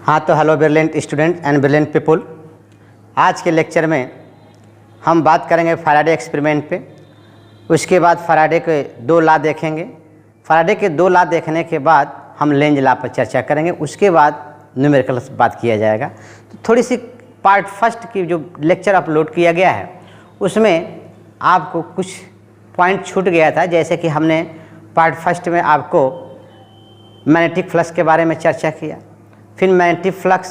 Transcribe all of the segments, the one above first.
हाँ, तो hello brilliant student and brilliant people. आज के लेक्चर में हम बात करेंगे फैराडे एक्सपेरिमेंट पे। उसके बाद फैराडे के दो लॉ देखेंगे। फैराडे के दो लॉ देखने के बाद हम लेंज लॉ पर चर्चा करेंगे। उसके बाद न्यूमेरिकल बात किया जाएगा। तो थोड़ी सी पार्ट फर्स्ट की जो लेक्चर अपलोड किया गया है उसमें आपको कुछ पॉइंट छूट गया था, जैसे कि हमने पार्ट फर्स्ट में आपको मैग्नेटिक फ्लक्स के बारे में चर्चा किया। फिर मैग्नेटिक फ्लक्स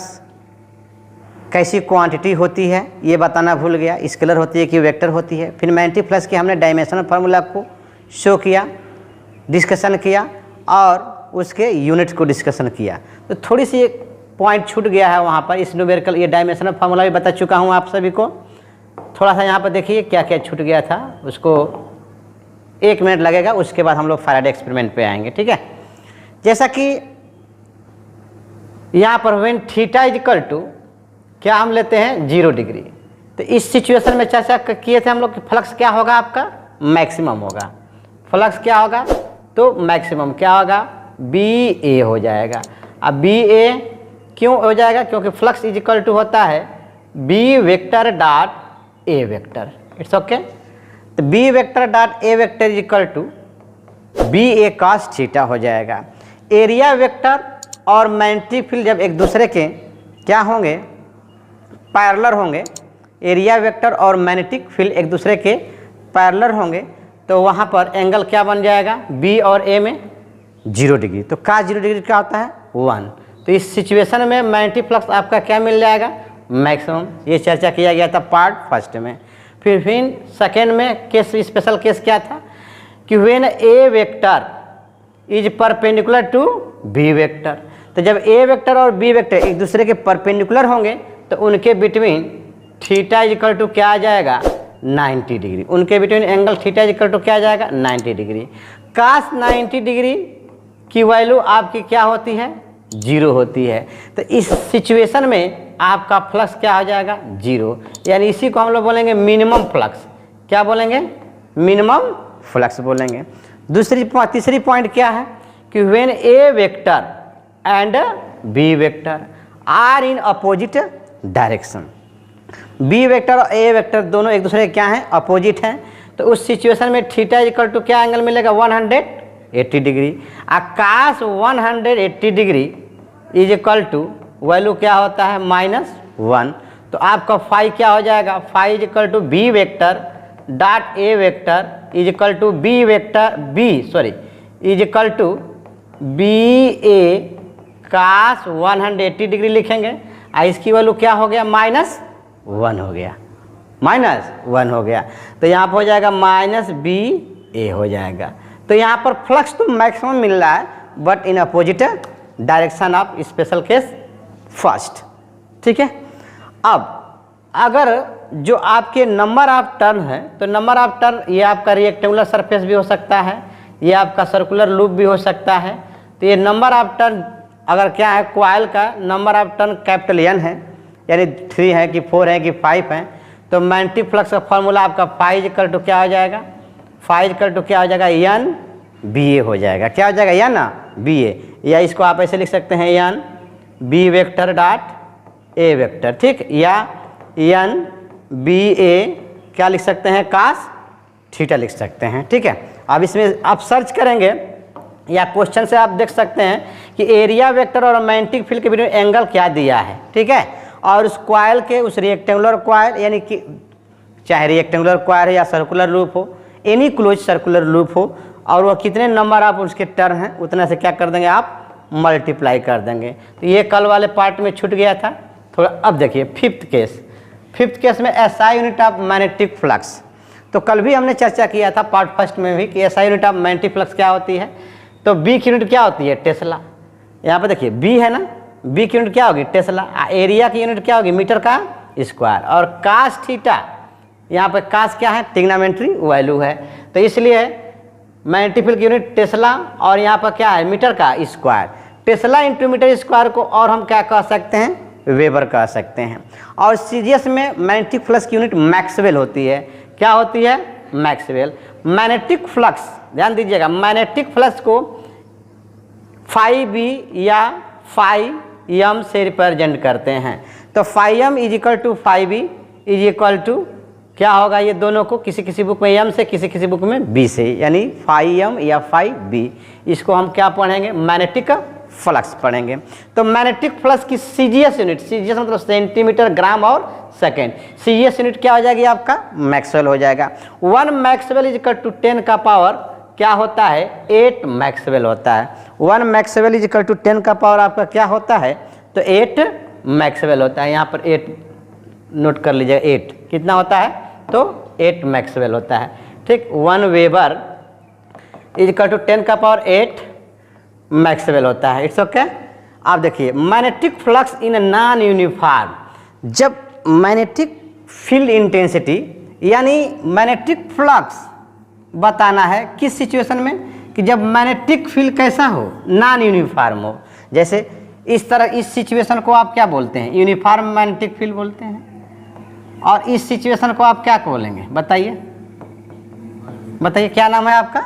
कैसी क्वांटिटी होती है ये बताना भूल गया, स्केलर होती है कि वेक्टर होती है। फिर मैग्नेटिक फ्लक्स के हमने डायमेंशनल फार्मूला को शो किया, डिस्कशन किया और उसके यूनिट को डिस्कशन किया। तो थोड़ी सी एक पॉइंट छूट गया है वहाँ पर। इस न्यूमेरिकल ये डायमेंशनल फार्मूला भी बता चुका हूँ आप सभी को। थोड़ा सा यहाँ पर देखिए क्या क्या छूट गया था, उसको 1 मिनट लगेगा। उसके बाद हम लोग फैराडे एक्सपेरिमेंट पे आएंगे, ठीक है। जैसा कि यहाँ पर when theta is equal to क्या हम लेते हैं 0 डिग्री। तो इस सिचुएशन में चर्चा किए थे हम लोग कि फ्लक्स क्या होगा, आपका मैक्सिमम होगा। फ्लक्स क्या होगा तो मैक्सिमम क्या होगा, बी ए हो जाएगा। अब बी ए क्यों हो जाएगा, क्योंकि फ्लक्स इज इक्वल टू होता है B vector dot A vector. It's okay. तो B vector dot A vector is equal to B A cos theta हो जाएगा। एरिया वेक्टर और मैग्नेटिक फील्ड जब एक दूसरे के क्या होंगे, पैरेलल होंगे, एरिया वेक्टर और मैग्नेटिक फील्ड एक दूसरे के पैरेलल होंगे, तो वहाँ पर एंगल क्या बन जाएगा, बी और ए में 0 डिग्री। तो का 0 डिग्री क्या होता है 1। तो इस सिचुएशन में मैग्नेटिक फ्लक्स आपका क्या मिल जाएगा, मैक्सिमम। ये चर्चा किया गया था पार्ट फर्स्ट में। फिर सेकेंड में केस, स्पेशल केस क्या था कि when A vector is perpendicular to B vector. तो जब ए वेक्टर और बी वेक्टर एक दूसरे के परपेंडिकुलर होंगे तो उनके between theta is equal to क्या आ जाएगा 90 डिग्री। उनके between angle theta is equal to क्या आ जाएगा 90 डिग्री। काश 90 डिग्री की वैल्यू आपकी क्या होती है 0 होती है। तो इस सिचुएशन में आपका फ्लक्स क्या हो जाएगा 0, यानी इसी को हम लोग बोलेंगे मिनिमम फ्लक्स। क्या बोलेंगे, मिनिमम फ्लक्स बोलेंगे। तीसरी पॉइंट क्या है कि when A vector and B vector are in opposite direction. B vector और ए वेक्टर दोनों एक दूसरे के क्या हैं, अपोजिट हैं। तो उस सिचुएशन में थीटा इक्वल टू क्या एंगल मिलेगा 180 degree. Akash 180 degree is equal to value क्या होता है -1। तो आपका फाई क्या हो जाएगा, phi is equal to B vector dot A vector is equal to B vector is equal to B A cos 180 degree लिखेंगे। इसकी वैल्यू क्या हो गया -1 हो गया, -1 हो गया। तो यहाँ पर हो जाएगा -बी ए हो जाएगा। तो यहाँ पर फ्लक्स तो मैक्सिमम मिल रहा है but in opposite direction of special case first, ठीक है। अब अगर जो आपके नंबर ऑफ टर्न है तो नंबर ऑफ टर्न ये आपका रेक्टेंगुलर सरफेस भी हो सकता है, ये आपका सर्कुलर लूप भी हो सकता है। तो ये नंबर ऑफ टर्न अगर क्या है, कॉइल का number of turn capital N है, यानी 3 है कि 4 है कि 5 है, तो मैग्नेटिक फ्लक्स का फॉर्मूला आपका फाई इक्वल टू क्या हो जाएगा, फाई इक्वल टू क्या हो जाएगा N BA हो जाएगा। क्या हो जाएगा N BA, या इसको आप ऐसे लिख सकते हैं N B vector dot A vector, ठीक, या N BA क्या लिख सकते हैं, कास थीटा लिख सकते हैं, ठीक है। अब इसमें आप सर्च करेंगे या क्वेश्चन से आप देख सकते हैं कि एरिया वेक्टर और मैग्नेटिक फील्ड के बीच में एंगल क्या दिया है, ठीक है। और उस कॉइल के, उस रेक्टेंगुलर कॉइल, यानी कि चाहे रेक्टेंगुलर कॉइल है या सर्कुलर लूप हो, एनी क्लोज सर्कुलर लूप हो, और वह कितने नंबर आप उसके टर्न हैं उतना से क्या कर देंगे, आप मल्टीप्लाई कर देंगे। तो ये कल वाले पार्ट में छूट गया था थोड़ा। अब देखिए फिफ्थ केस में SI unit of magnetic flux. तो कल भी हमने चर्चा किया था पार्ट फर्स्ट में भी कि SI unit of magnetic flux क्या होती है। तो बी की यूनिट क्या होती है, टेस्ला। यहाँ पर देखिए बी है ना, बी की यूनिट क्या होगी, टेस्ला। एरिया की यूनिट क्या होगी, मीटर का स्क्वायर। और कास थीटा, यहाँ पर कास क्या है, ट्रिग्नोमेट्री वैल्यू है। तो इसलिए मैग्नेटिक फील्ड की यूनिट टेस्ला और यहाँ पर क्या है, मीटर का square. Tesla into metre square को और हम क्या कह सकते हैं, वेबर कह सकते हैं। और सीजीएस में मैग्नेटिक फ्लक्स की यूनिट मैक्सवेल होती है। क्या होती है, मैक्सवेल। मैग्नेटिक फ्लक्स ध्यान दीजिएगा, मैग्नेटिक फ्लक्स को फाई बी या फाई एम से रिप्रेजेंट करते हैं। तो phi M is equal to phi B is equal to क्या होगा, ये दोनों को किसी किसी बुक में एम से, किसी किसी बुक में बी से, यानी फाई एम या फाई बी। इसको हम क्या पढ़ेंगे, मैग्नेटिक फ्लक्स पढ़ेंगे। तो मैग्नेटिक फ्लक्स की सीजीएस यूनिट, सीजीएस मतलब सेंटीमीटर, ग्राम और सेकेंड, सीजीएस यूनिट क्या हो जाएगी आपका, मैक्सवेल हो जाएगा। 1 मैक्सवेल इज इक्वल टू 10 का पावर क्या होता है, 8 मैक्सवेल होता है। 1 मैक्सवेल इज इक्वल टू 10 का पावर आपका क्या होता है, तो 8 मैक्सवेल होता है। यहाँ पर 8 नोट कर लीजिएगा, 8 कितना होता है, तो 8 मैक्सवेल होता है। ठीक, 1 वेबर इज इक्वल टू 10 का पावर 8 मैक्सवेल होता है। It's okay. आप देखिए magnetic flux in non uniform, जब मैग्नेटिक फील्ड इंटेंसिटी यानी मैग्नेटिक फ्लक्स बताना है किस सिचुएशन में, कि जब मैग्नेटिक फील्ड कैसा हो, नॉन यूनिफॉर्म हो। जैसे इस तरह, इस सिचुएशन को आप क्या बोलते हैं, यूनिफॉर्म मैग्नेटिक फील्ड बोलते हैं। और इस सिचुएशन को आप क्या बोलेंगे, बताइए बताइए, क्या नाम है आपका,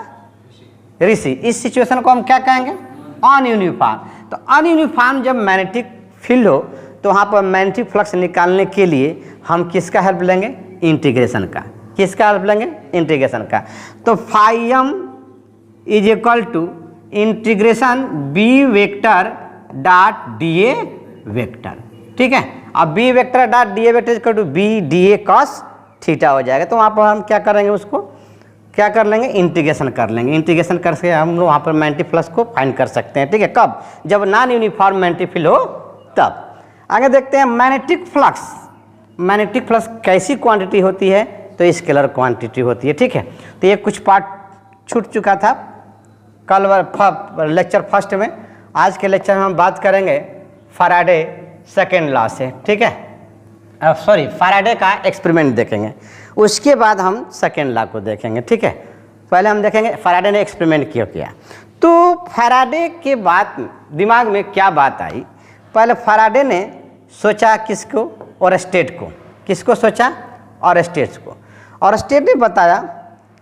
ऋषि। इस सिचुएशन को हम क्या कहेंगे, अनयूनिफॉर्म। तो अनयूनिफॉर्म जब मैग्नेटिक फील्ड हो तो वहाँ पर मैग्नेटिक फ्लक्स निकालने के लिए हम किसका हेल्प लेंगे, इंटीग्रेशन का। किसका हेल्प लेंगे, इंटीग्रेशन का। तो phi M is equal to integration B vector dot D A vector. ठीक है, अब B vector dot D A vector equal to B D A cos theta हो जाएगा। तो वहाँ पर हम क्या करेंगे, उसको क्या कर लेंगे, इंटीग्रेशन कर लेंगे। इंटीग्रेशन करके हम लोग वहाँ पर मैग्नेटिक फ्लक्स को फाइंड कर सकते हैं। ठीक है, कब, जब नॉन यूनिफॉर्म मैग्नेटिक फील्ड हो तब। आगे देखते हैं मैग्नेटिक फ्लक्स। मैग्नेटिक फ्लक्स कैसी क्वांटिटी होती है, तो स्केलर क्वांटिटी होती है। ठीक है, तो ये कुछ पार्ट छूट चुका था कल लेक्चर फर्स्ट में। आज के लेक्चर में हम बात करेंगे फैराडे सेकेंड लॉ से। ठीक है, सॉरी, फैराडे का एक्सपेरिमेंट देखेंगे, उसके बाद हम सेकेंड लॉ को देखेंगे। ठीक है, पहले हम देखेंगे फैराडे ने एक्सपेरिमेंट क्यों किया। तो फैराडे के बाद दिमाग में क्या बात आई, पहले फैराडे ने सोचा किसको, ओरस्टेड को। किसको सोचा, ओरस्टेड को। ओरस्टेड ने बताया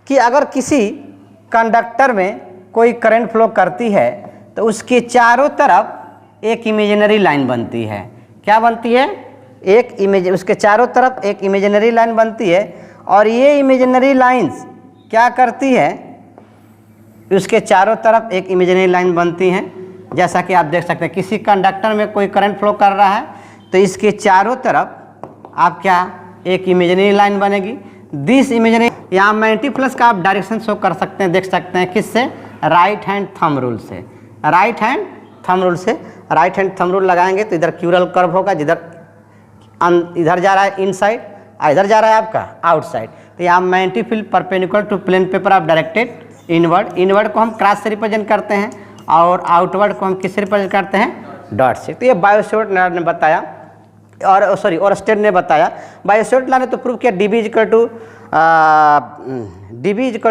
कि अगर किसी कंडक्टर में कोई करंट फ्लो करती है तो उसके चारों तरफ एक इमेजिनरी लाइन बनती है। क्या बनती है, एक इमेज, उसके चारों तरफ एक इमेजिनरी लाइन बनती है। और ये इमेजिनरी लाइंस क्या करती है, उसके चारों तरफ एक इमेजिनरी लाइन बनती हैं। जैसा कि आप देख सकते हैं, किसी कंडक्टर में कोई करंट फ्लो कर रहा है तो इसके चारों तरफ आप क्या, एक इमेजिनरी लाइन बनेगी। दिस इमेजिनरी, यहाँ मैग्नेटिक फ्लक्स का आप डायरेक्शन शो कर सकते हैं, देख सकते हैं किससे, राइट हैंड थंब रूल से। राइट हैंड थंब रूल से, राइट हैंड थंब रूल लगाएंगे तो इधर क्यूरल कर्व होगा, जिधर इधर जा रहा है इनसाइड, इधर जा रहा है आपका आउटसाइड। तो यहाँ magnetic field perpendicular to plane paper of directed inward. Inward को हम क्रॉस से रिप्रेजेंट करते हैं और आउटवर्ड को हम किससे रिप्रेजेंट करते हैं, डॉट से। तो ये बायोसोट ने बताया, और सॉरी ओरस्टेड ने बताया। बायोसोट ने तो प्रूव किया D B equal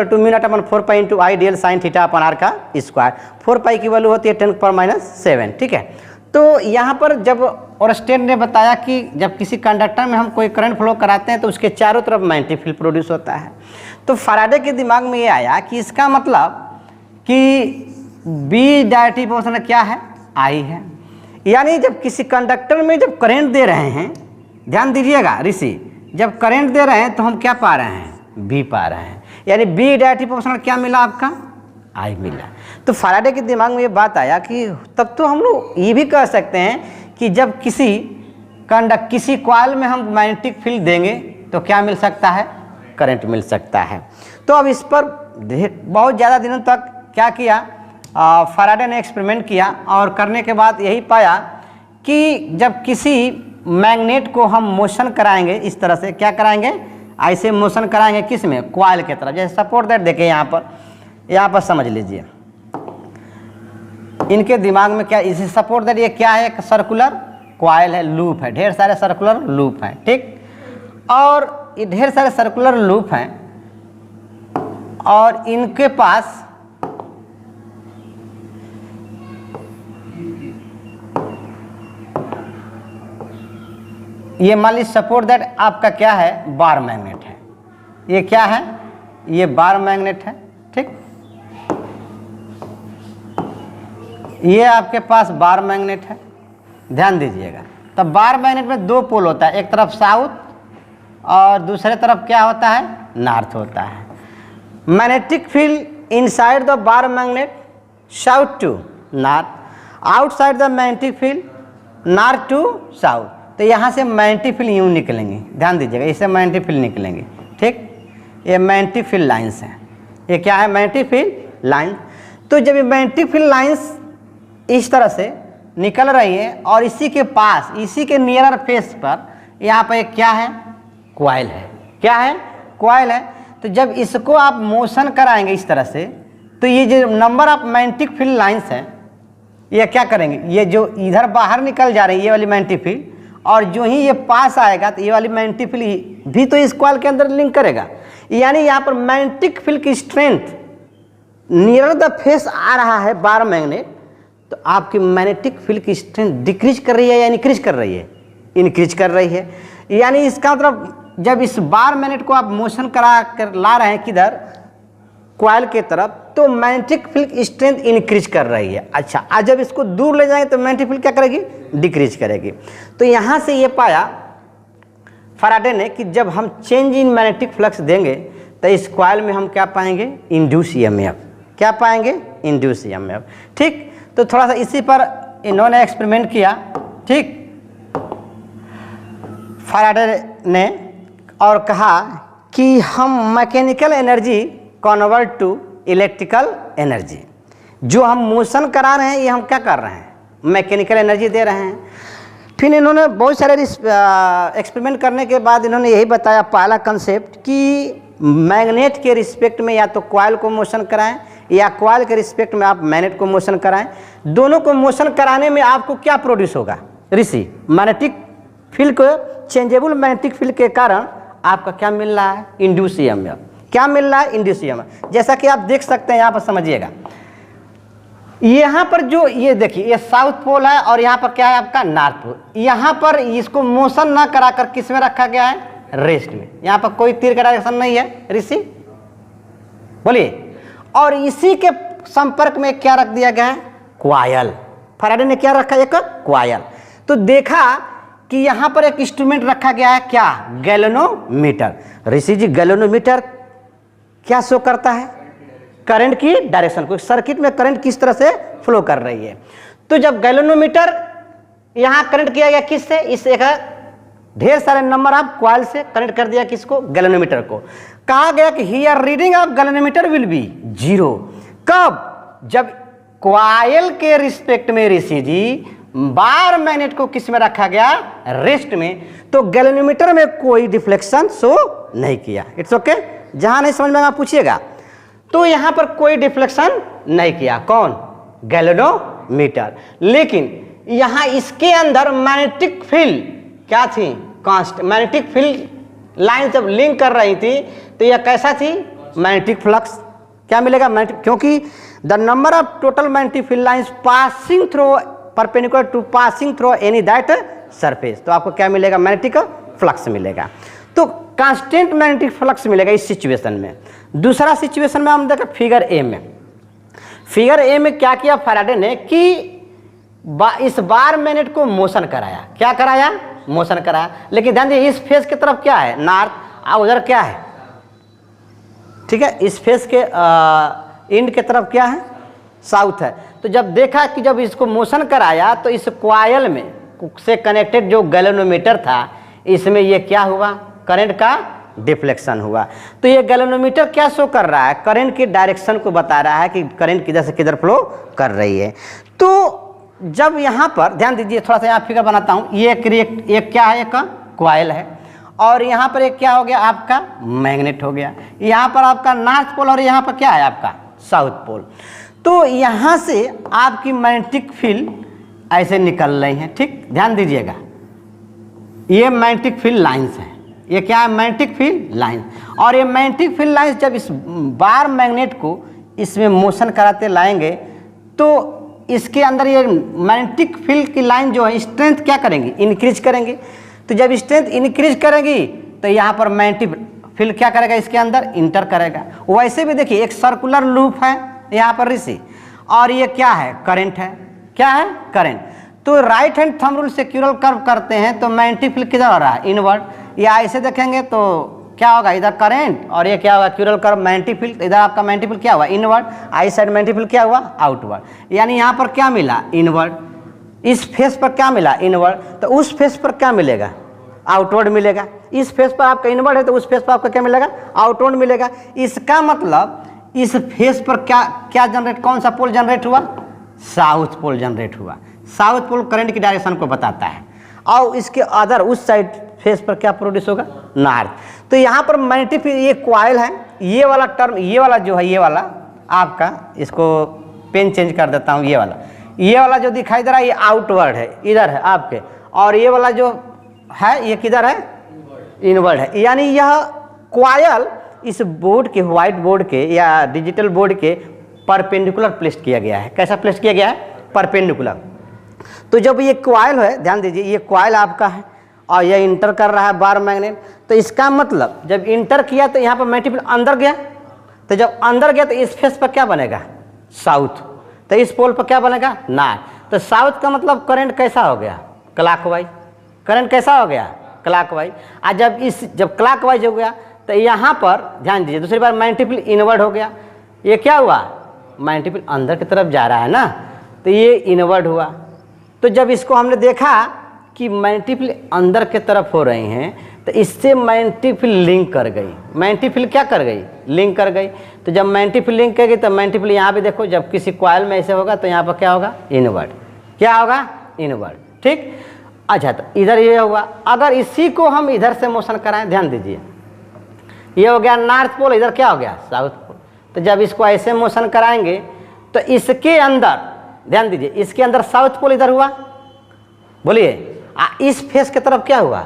to mu naught upon 4 pi into I D L sine theta upon R का स्क्वायर। 4 पाई की वैल्यू होती है 10⁻⁷। ठीक है, तो यहाँ पर जब ओरस्टेड ने बताया कि जब किसी कंडक्टर में हम कोई करंट फ्लो कराते हैं तो उसके चारों तरफ मैग्नेटिक फील्ड प्रोड्यूस होता है। तो फैराडे के दिमाग में ये आया कि इसका मतलब कि बी डायरेक्टिव पोर्शन क्या है, आई है। यानी जब किसी कंडक्टर में जब करंट दे रहे हैं, ध्यान दीजिएगा ऋषि, जब करंट दे रहे हैं तो हम क्या पा रहे हैं, बी पा रहे हैं। यानी बी डायरेक्टिव पोर्शन क्या मिला आपका, आई मिला। तो फैराडे के दिमाग में ये बात आया कि तब तो हम लोग ये भी कह सकते हैं कि जब किसी कॉइल में हम मैग्नेटिक फील्ड देंगे तो क्या मिल सकता है, करंट मिल सकता है। तो अब इस पर बहुत ज़्यादा दिनों तक क्या किया, फैराडे ने एक्सपेरिमेंट किया और करने के बाद यही पाया कि जब किसी मैग्नेट को हम मोशन कराएंगे, इस तरह से क्या कराएंगे, ऐसे मोशन कराएंगे किस में, कॉइल के तरफ। जैसे सपोर्ट दैट देखिए यहाँ पर समझ लीजिए, इनके दिमाग में क्या, इसे सपोर्ट दैट ये क्या है, एक सर्कुलर कॉइल है, लूप है, ढेर सारे सर्कुलर लूप हैं। ठीक, और ये ढेर सारे सर्कुलर लूप हैं और इनके पास ये मान लीजिए सपोर्ट दैट आपका क्या है, बार मैग्नेट है। ये क्या है, ये बार मैग्नेट है। ठीक, ये आपके पास बार मैग्नेट है। ध्यान दीजिएगा। तब बार मैग्नेट में दो पोल होता है, एक तरफ साउथ और दूसरे तरफ क्या होता है, नॉर्थ होता है। Magnetic field inside the bar magnet south to north, outside the magnetic field north to south. तो यहाँ से मैग्नेटिक फील्ड यूँ निकलेंगे, ध्यान दीजिएगा, इससे मैग्नेटिक फील्ड निकलेंगे, ठीक। ये मैग्नेटिक फील्ड लाइन्स हैं, ये क्या है, मैग्नेटिक फील्ड लाइन। तो जब ये मैग्नेटिक फील्ड लाइन्स इस तरह से निकल रही है और इसी के पास, इसी के नियरर फेस पर यहाँ पर एक क्या है, कॉइल है। क्या है, कॉइल है। तो जब इसको आप मोशन कराएंगे इस तरह से, तो ये जो number of magnetic field lines हैं ये क्या करेंगे, ये जो इधर बाहर निकल जा रही है ये वाली मैग्नेटिक फील्ड, और जो ही ये पास आएगा तो ये वाली मैग्नेटिक फील्ड भी तो इस कॉइल के अंदर लिंक करेगा। यानी यहाँ पर मैग्नेटिक फील्ड की स्ट्रेंथ नियर द फेस आ रहा है बार मैग्नेट, तो आपकी मैग्नेटिक फील्ड की स्ट्रेंथ डिक्रीज कर रही है या इंक्रीज कर रही है, इंक्रीज कर रही है। यानी इसका मतलब जब इस बार मैग्नेट को आप मोशन करा कर ला रहे हैं किधर, कॉइल के तरफ, तो मैग्नेटिक फील्ड की स्ट्रेंथ इंक्रीज कर रही है। अच्छा, आज जब इसको दूर ले जाएंगे तो मैग्नेटिक फील्ड क्या करेगी, डिक्रीज करेगी। तो यहाँ से ये पाया फैराडे ने कि जब हम चेंज इन मैग्नेटिक फ्लक्स देंगे तो इस कॉइल में हम क्या पाएंगे, इंड्यूस ईएमएफ। क्या पाएंगे, इंड्यूस ईएमएफ, ठीक। तो थोड़ा सा इसी पर इन्होंने एक्सपेरिमेंट किया, ठीक, फैराडे ने, और कहा कि हम mechanical energy convert to electrical energy. जो हम मोशन करा रहे हैं ये हम क्या कर रहे हैं, मैकेनिकल एनर्जी दे रहे हैं। फिर इन्होंने बहुत सारे एक्सपेरिमेंट करने के बाद इन्होंने यही बताया, पहला कंसेप्ट कि मैग्नेट के रिस्पेक्ट में या तो कॉइल को मोशन कराएं या कॉइल के रिस्पेक्ट में आप मैग्नेट को मोशन कराएं। दोनों को मोशन कराने में आपको क्या प्रोड्यूस होगा, ऋषि, मैग्नेटिक फील्ड को, चेंजेबल मैग्नेटिक फील्ड के कारण आपका क्या मिल रहा है, इंड्यूस ईएमएफ। क्या मिल रहा है, इंड्यूस ईएमएफ। जैसा कि आप देख सकते हैं, यहाँ पर समझिएगा, यहाँ पर जो ये देखिए ये साउथ पोल है और यहाँ पर क्या है आपका नॉर्थ पोल। यहाँ पर इसको मोशन ना कराकर किस में रखा गया है, रेस्ट में। यहाँ पर कोई तीर का डायरेक्शन नहीं है, ऋषि बोलिए। और इसी के संपर्क में क्या रख दिया गया है, कॉइल। फैराडे ने क्या रखा, एक कॉइल। तो देखा कि यहाँ पर एक इंस्ट्रूमेंट रखा गया है, क्या, गैल्वेनोमीटर। ऋषि जी, गैल्वेनोमीटर क्या शो करता है, करंट की डायरेक्शन को, सर्किट में करंट किस तरह से फ्लो कर रही है। तो जब गैल्वेनोमीटर यहाँ कनेक्ट किया गया किससे, इस एक ढेर सारे नंबर ऑफ कॉइल से कनेक्ट कर दिया किसको, गैल्वेनोमीटर को। कहा गया कि here reading of galvanometer will be 0। कब, जब कॉइल के रिस्पेक्ट में ऋषि जी बार मैग्नेट को किस में रखा गया, रेस्ट में, तो गैल्वेनोमीटर में कोई डिफ्लेक्शन शो नहीं किया। इट्स ओके, जहां नहीं समझ में आप पूछिएगा। तो यहां पर कोई डिफ्लेक्शन नहीं किया, कौन, गैल्वेनोमीटर। लेकिन यहां इसके अंदर मैग्नेटिक फील्ड क्या थी, कांस्टेंट। मैग्नेटिक फील्ड लाइन जब लिंक कर रही थी तो यह कैसा थी, मैग्नेटिक फ्लक्स। क्या मिलेगा, मैग्नेटिक, क्योंकि the number of total magnetic field lines passing through perpendicular to passing through any that surface. तो आपको क्या मिलेगा, मैग्नेटिक फ्लक्स मिलेगा। तो कांस्टेंट मैग्नेटिक फ्लक्स मिलेगा इस सिचुएशन में। दूसरा सिचुएशन में हम देखा फिगर ए में। फिगर ए में क्या किया फैराडे ने कि इस बार मैग्नेट को मोशन कराया। क्या कराया, मोशन कराया। लेकिन ध्यान दीजिए, इस फेस की तरफ क्या है, नॉर्थ, और उधर क्या है, ठीक है, इस फेस के एंड के तरफ क्या है, साउथ है। तो जब देखा कि जब इसको मोशन कराया तो इस कॉइल में से कनेक्टेड जो गैल्वेनोमीटर था, इसमें ये क्या हुआ, करंट का डिफ्लेक्शन हुआ। तो ये गैल्वेनोमीटर क्या शो कर रहा है, करंट की डायरेक्शन को बता रहा है कि करंट किधर से किधर फ्लो कर रही है। तो जब यहाँ पर ध्यान दीजिए, थोड़ा सा यहाँ फिगर बनाता हूँ। ये एक क्या है, एक कॉइल है, और यहाँ पर एक क्या हो गया आपका, मैग्नेट हो गया। यहाँ पर आपका नॉर्थ पोल और यहाँ पर क्या है आपका, साउथ पोल। तो यहाँ से आपकी मैग्नेटिक फील्ड ऐसे निकल रही है, ठीक, ध्यान दीजिएगा। ये मैग्नेटिक फील्ड लाइंस है, ये क्या है, मैग्नेटिक फील्ड लाइन। और ये मैग्नेटिक फील्ड लाइंस जब इस बार मैग्नेट को इसमें मोशन कराते लाएंगे तो इसके अंदर ये मैग्नेटिक फील्ड की लाइन जो है स्ट्रेंथ क्या करेंगी, इंक्रीज करेंगी। तो जब स्ट्रेंथ इंक्रीज करेगी तो यहाँ पर मैग्नेटिक फील्ड क्या करेगा, इसके अंदर इंटर करेगा। वैसे भी देखिए एक सर्कुलर लूप है यहाँ पर ऋषि, और ये क्या है, करंट है। क्या है, करंट। तो राइट हैंड थंब रूल से क्यूरल कर्व करते हैं तो मैग्नेटिक फील्ड किधर हो रहा है, इनवर्ड। या ऐसे देखेंगे तो क्या होगा, इधर करंट और ये क्या होगा, क्यूरल कर्व मैग्नेटिक फील्ड। इधर आपका मैग्नेटिक फील्ड क्या हुआ, इनवर्ड, आई साइड मैग्नेटिक फील्ड क्या हुआ, आउटवर्ड। यानी यहाँ पर क्या मिला, इनवर्ड, इस फेस पर क्या मिला, इनवर्ड, तो उस फेस पर क्या मिलेगा, आउटवर्ड मिलेगा। इस फेस पर आपका इनवर्ड है तो उस फेस पर आपका क्या मिलेगा, आउटवर्ड मिलेगा। इसका मतलब इस फेस पर क्या क्या जनरेट, कौन सा पोल जनरेट हुआ, साउथ पोल जनरेट हुआ। साउथ पोल करंट की डायरेक्शन को बताता है। और इसके अदर उस साइड फेस पर क्या प्रोड्यूस होगा, नॉर्थ। तो यहाँ पर मैग्नेटिक फील्ड, ये कॉइल है, ये वाला टर्म, ये वाला जो है, ये वाला आपका, इसको पेन चेंज कर देता हूँ, ये वाला जो दिखाई दे रहा है ये आउटवर्ड है, इधर है आपके, और ये वाला जो है ये किधर है, इनवर्ड है। यानी यह कॉइल इस बोर्ड के, व्हाइट बोर्ड के या डिजिटल बोर्ड के परपेंडिकुलर प्लेस किया गया है। कैसा प्लेस किया गया है, परपेंडिकुलर। तो जब ये कॉइल है, ध्यान दीजिए, ये कॉइल आपका है और ये इंटर कर रहा है बार मैग्नेट, तो इसका मतलब जब इंटर किया तो यहाँ पर मैग्नेटिक फील्ड अंदर गया, तो जब अंदर गया तो इस फेस पर क्या बनेगा, साउथ, तो इस पोल पर क्या बनेगा, नॉर्थ। तो साउथ का मतलब करंट कैसा हो गया, क्लॉकवाइज। करंट कैसा हो गया, क्लॉकवाइज। और जब क्लॉकवाइज हो गया तो यहाँ पर ध्यान दीजिए, दूसरी बार मैग्नेटिक फील्ड इनवर्ड हो गया। ये क्या हुआ, मैग्नेटिक फील्ड अंदर की तरफ जा रहा है ना, तो ये इनवर्ड हुआ। तो जब इसको हमने देखा कि मैग्नेटिक फील्ड अंदर के तरफ हो रहे हैं तो इससे मैग्नेटिक फील्ड लिंक कर गई। मैग्नेटिक फील्ड क्या कर गई, लिंक कर गई। तो जब मैग्नेटिक फील्ड लिंक कर गई तो मैग्नेटिक फील्ड यहाँ पे देखो, जब किसी कॉइल में ऐसे होगा तो यहाँ पर क्या होगा, इनवर्ड। क्या होगा, इनवर्ड। ठीक, अच्छा, तो इधर ये हुआ। अगर इसी को हम इधर से मोशन कराएं, ध्यान दीजिए, ये हो गया नॉर्थ पोल, इधर क्या हो गया, साउथ पोल। तो जब इसको ऐसे मोशन कराएंगे तो इसके अंदर, ध्यान दीजिए, इसके अंदर साउथ पोल इधर हुआ, बोलिए, इस फेस की तरफ क्या हुआ,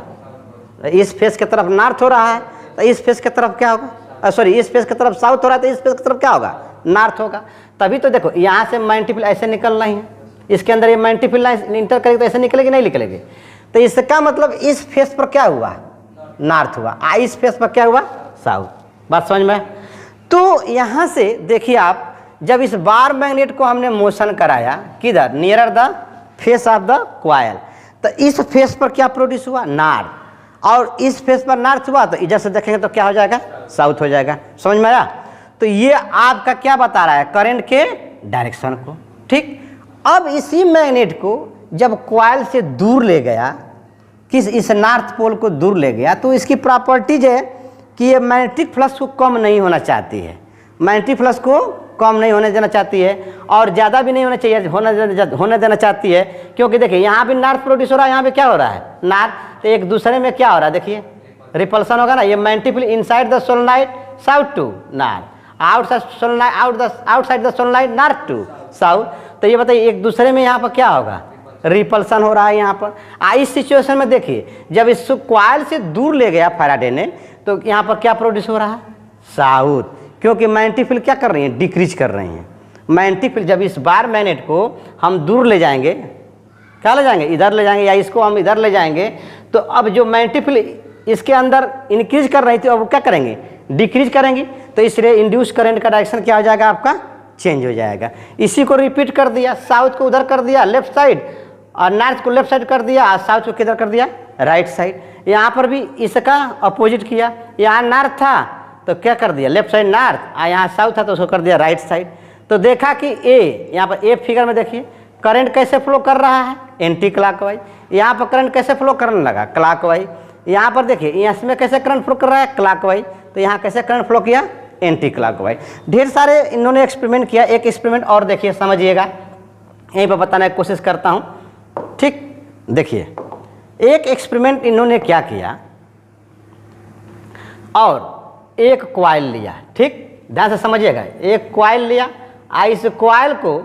इस फेस की तरफ नॉर्थ हो रहा है, तो इस फेस की तरफ क्या होगा, सॉरी, इस फेस की तरफ साउथ हो रहा है तो इस फेस की तरफ क्या होगा, नॉर्थ होगा। तभी तो देखो यहाँ से मैग्नेटिक फील्ड ऐसे निकल रही है, इसके अंदर ये मैग्नेटिक फील्ड लाइन इंटर करेगी तो ऐसे निकलेगी, नहीं निकलेगी। तो इसका मतलब इस फेस पर क्या हुआ, नॉर्थ हुआ, इस फेस पर क्या हुआ, साउथ। बात समझ में। तो यहाँ से देखिए आप, जब इस बार मैग्नेट को हमने मोशन कराया किधर, nearer the face of the coil, तो इस फेस पर क्या प्रोड्यूस हुआ, नॉर्थ, और इस फेस पर नॉर्थ हुआ तो इधर से देखेंगे तो क्या हो जाएगा, साउथ हो जाएगा। समझ में आया। तो ये आपका क्या बता रहा है, करंट के डायरेक्शन को। ठीक, अब इसी मैग्नेट को जब कॉइल से दूर ले गया, किस, इस नॉर्थ पोल को दूर ले गया, तो इसकी प्रॉपर्टीज है कि ये मैग्नेटिक फ्लक्स को कम नहीं होना चाहती है, मैग्नेटिक फ्लक्स को कम नहीं होने देना चाहती है, और ज़्यादा भी नहीं होना चाहिए, होने देना चाहती है। क्योंकि देखिए यहाँ भी नॉर्थ प्रोड्यूस हो रहा है, यहाँ पे क्या हो रहा है, नॉर्थ, तो एक दूसरे में क्या हो रहा है, देखिए रिपल्सन होगा ना। ये magnetic field inside the solenoid south to north, outside solenoid outside the solenoid north to south. तो ये बताइए एक दूसरे में यहाँ पर क्या होगा, रिपल्सन हो रहा है यहाँ पर। इस सिचुएशन में देखिए, जब इस कॉइल से दूर ले गया फैराडे ने, तो यहाँ पर क्या प्रोड्यूस हो रहा है, साउथ, क्योंकि मैग्नेटिक फील्ड क्या कर रही है, डिक्रीज कर रही हैं। मैग्नेटिक फील्ड जब इस बार मैग्नेट को हम दूर ले जाएंगे, क्या ले जाएंगे, इधर ले जाएंगे, या इसको हम इधर ले जाएंगे, तो अब जो मैग्नेटिक फील्ड इसके अंदर इंक्रीज कर रही थी, अब वो क्या करेंगे, डिक्रीज करेंगी। तो इसलिए इंड्यूस करंट का डायरेक्शन क्या हो जाएगा, आपका चेंज हो जाएगा। इसी को रिपीट कर दिया, साउथ को उधर कर दिया लेफ्ट साइड, और नॉर्थ को लेफ्ट साइड कर दिया, और साउथ को किधर कर दिया, राइट साइड। यहाँ पर भी इसका अपोजिट किया, यहाँ नॉर्थ था तो क्या कर दिया, लेफ्ट साइड नॉर्थ, और यहाँ साउथ था तो उसको कर दिया राइट साइड। तो देखा कि ए, यहाँ पर ए फिगर में देखिए करंट कैसे फ्लो कर रहा है, एंटी क्लॉकवाइज। यहाँ पर करंट कैसे फ्लो करने लगा, क्लॉकवाइज। यहाँ पर देखिए इसमें कैसे करंट फ्लो कर रहा है, क्लॉकवाइज। तो यहाँ कैसे करंट फ्लो किया, एंटी क्लॉकवाइज। ढेर सारे इन्होंने एक्सपेरिमेंट किया। एक एक्सपेरिमेंट और देखिए, समझिएगा, यहीं पर बताने की कोशिश करता हूँ। ठीक, देखिए एक एक्सपेरिमेंट इन्होंने क्या किया, और एक कॉइल लिया। ठीक, ध्यान से समझिएगा, एक कॉइल लिया, इस कॉइल को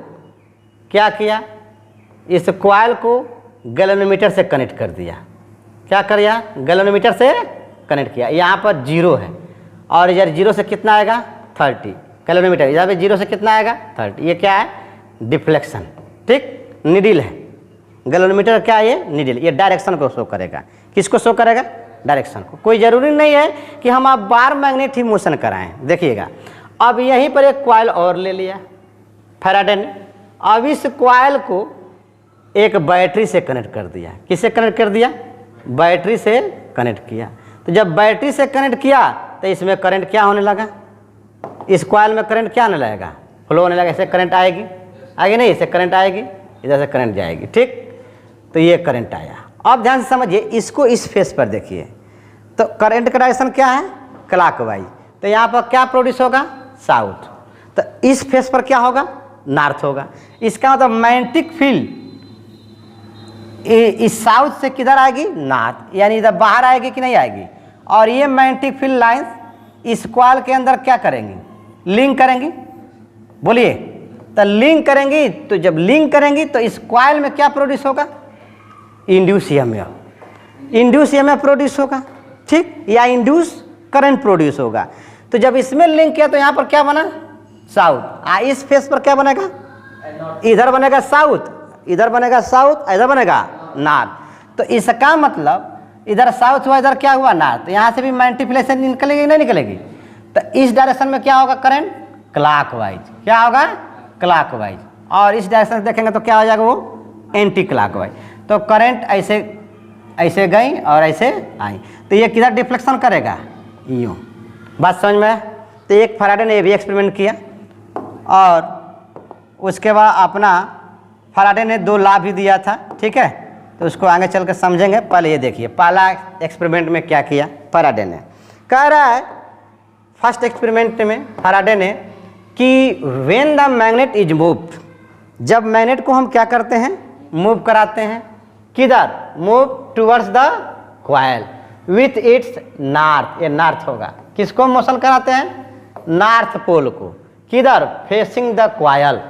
क्या किया, इस कॉइल को गैल्वेनोमीटर से कनेक्ट कर दिया। क्या कर दिया, गैल्वेनोमीटर से कनेक्ट किया। यहाँ पर 0 है, और इधर 0 से कितना आएगा, 30। गैल्वेनोमीटर इधर पे 0 से कितना आएगा, 30। ये क्या है, डिफ्लेक्शन। ठीक, नीडल है गैल्वेनोमीटर, क्या है ये, नीडल। ये डायरेक्शन को शो करेगा। किसको शो करेगा, डायरेक्शन को। कोई ज़रूरी नहीं है कि हम आप बार मैग्नेट ही मोशन कराएं। देखिएगा, अब यहीं पर एक कॉइल और ले लिया फैराडे ने। अब इस कॉइल को एक बैटरी से कनेक्ट कर दिया। किससे कनेक्ट कर दिया? बैटरी से कनेक्ट किया। तो जब बैटरी से कनेक्ट किया तो इसमें करंट क्या होने लगा? इस कॉइल में करंट क्या आने लगेगा? फ्लो होने लगा। ऐसे करंट आएगी नहीं, इससे करंट आएगी, इधर से करंट जाएगी। ठीक, तो ये करंट आया। अब ध्यान से समझिए, इसको इस फेस पर देखिए, तो करंट का डायरेक्शन क्या है? क्लॉकवाइज। तो यहाँ पर क्या प्रोड्यूस होगा? साउथ। तो इस फेस पर क्या होगा? नॉर्थ होगा। इसका मतलब मैग्नेटिक फील्ड इस साउथ से किधर आएगी? नॉर्थ, यानी इधर बाहर आएगी कि नहीं आएगी। और ये मैग्नेटिक फील्ड लाइंस इस कॉइल के अंदर क्या करेंगी? लिंक करेंगी। बोलिए, तो लिंक करेंगी। तो जब लिंक करेंगी तो इस कॉइल में क्या प्रोड्यूस होगा? Induce EMF. Induce EMF produce होगा, ठीक, या इंड्यूस करंट प्रोड्यूस होगा। तो जब इसमें लिंक किया तो यहाँ पर क्या बना? साउथ। इस फेस पर क्या बनेगा? इधर बनेगा साउथ, इधर बनेगा साउथ, इधर बनेगा नॉर्थ। तो इसका मतलब इधर साउथ हुआ, इधर क्या हुआ? नॉर्थ। तो यहाँ से भी मल्टीप्लिकेशन निकलेगी नहीं निकलेगी? तो इस डायरेक्शन में क्या होगा? Current clockwise. क्या होगा? क्लॉकवाइज। और इस डायरेक्शन से देखेंगे तो क्या हो जाएगा? वो एंटी क्लॉकवाइज। तो करंट ऐसे ऐसे गई और ऐसे आई, तो ये किधर डिफ्लेक्शन करेगा? यूँ। बात समझ में? तो एक फैराडे ने ये भी एक्सपेरिमेंट किया, और उसके बाद अपना फैराडे ने 2 लॉ भी दिया था। ठीक है, तो उसको आगे चल कर समझेंगे। पहले ये देखिए, पहला एक्सपेरिमेंट में क्या किया फैराडे ने। कह रहा है फर्स्ट एक्सपेरिमेंट में फैराडे ने कि when the magnet is moved, जब मैग्नेट को हम क्या करते हैं? मूव कराते हैं। किधर? Move towards the coil with its north. ये नॉर्थ होगा। किसको मोशन कराते हैं? नॉर्थ पोल को। किधर? Facing the coil.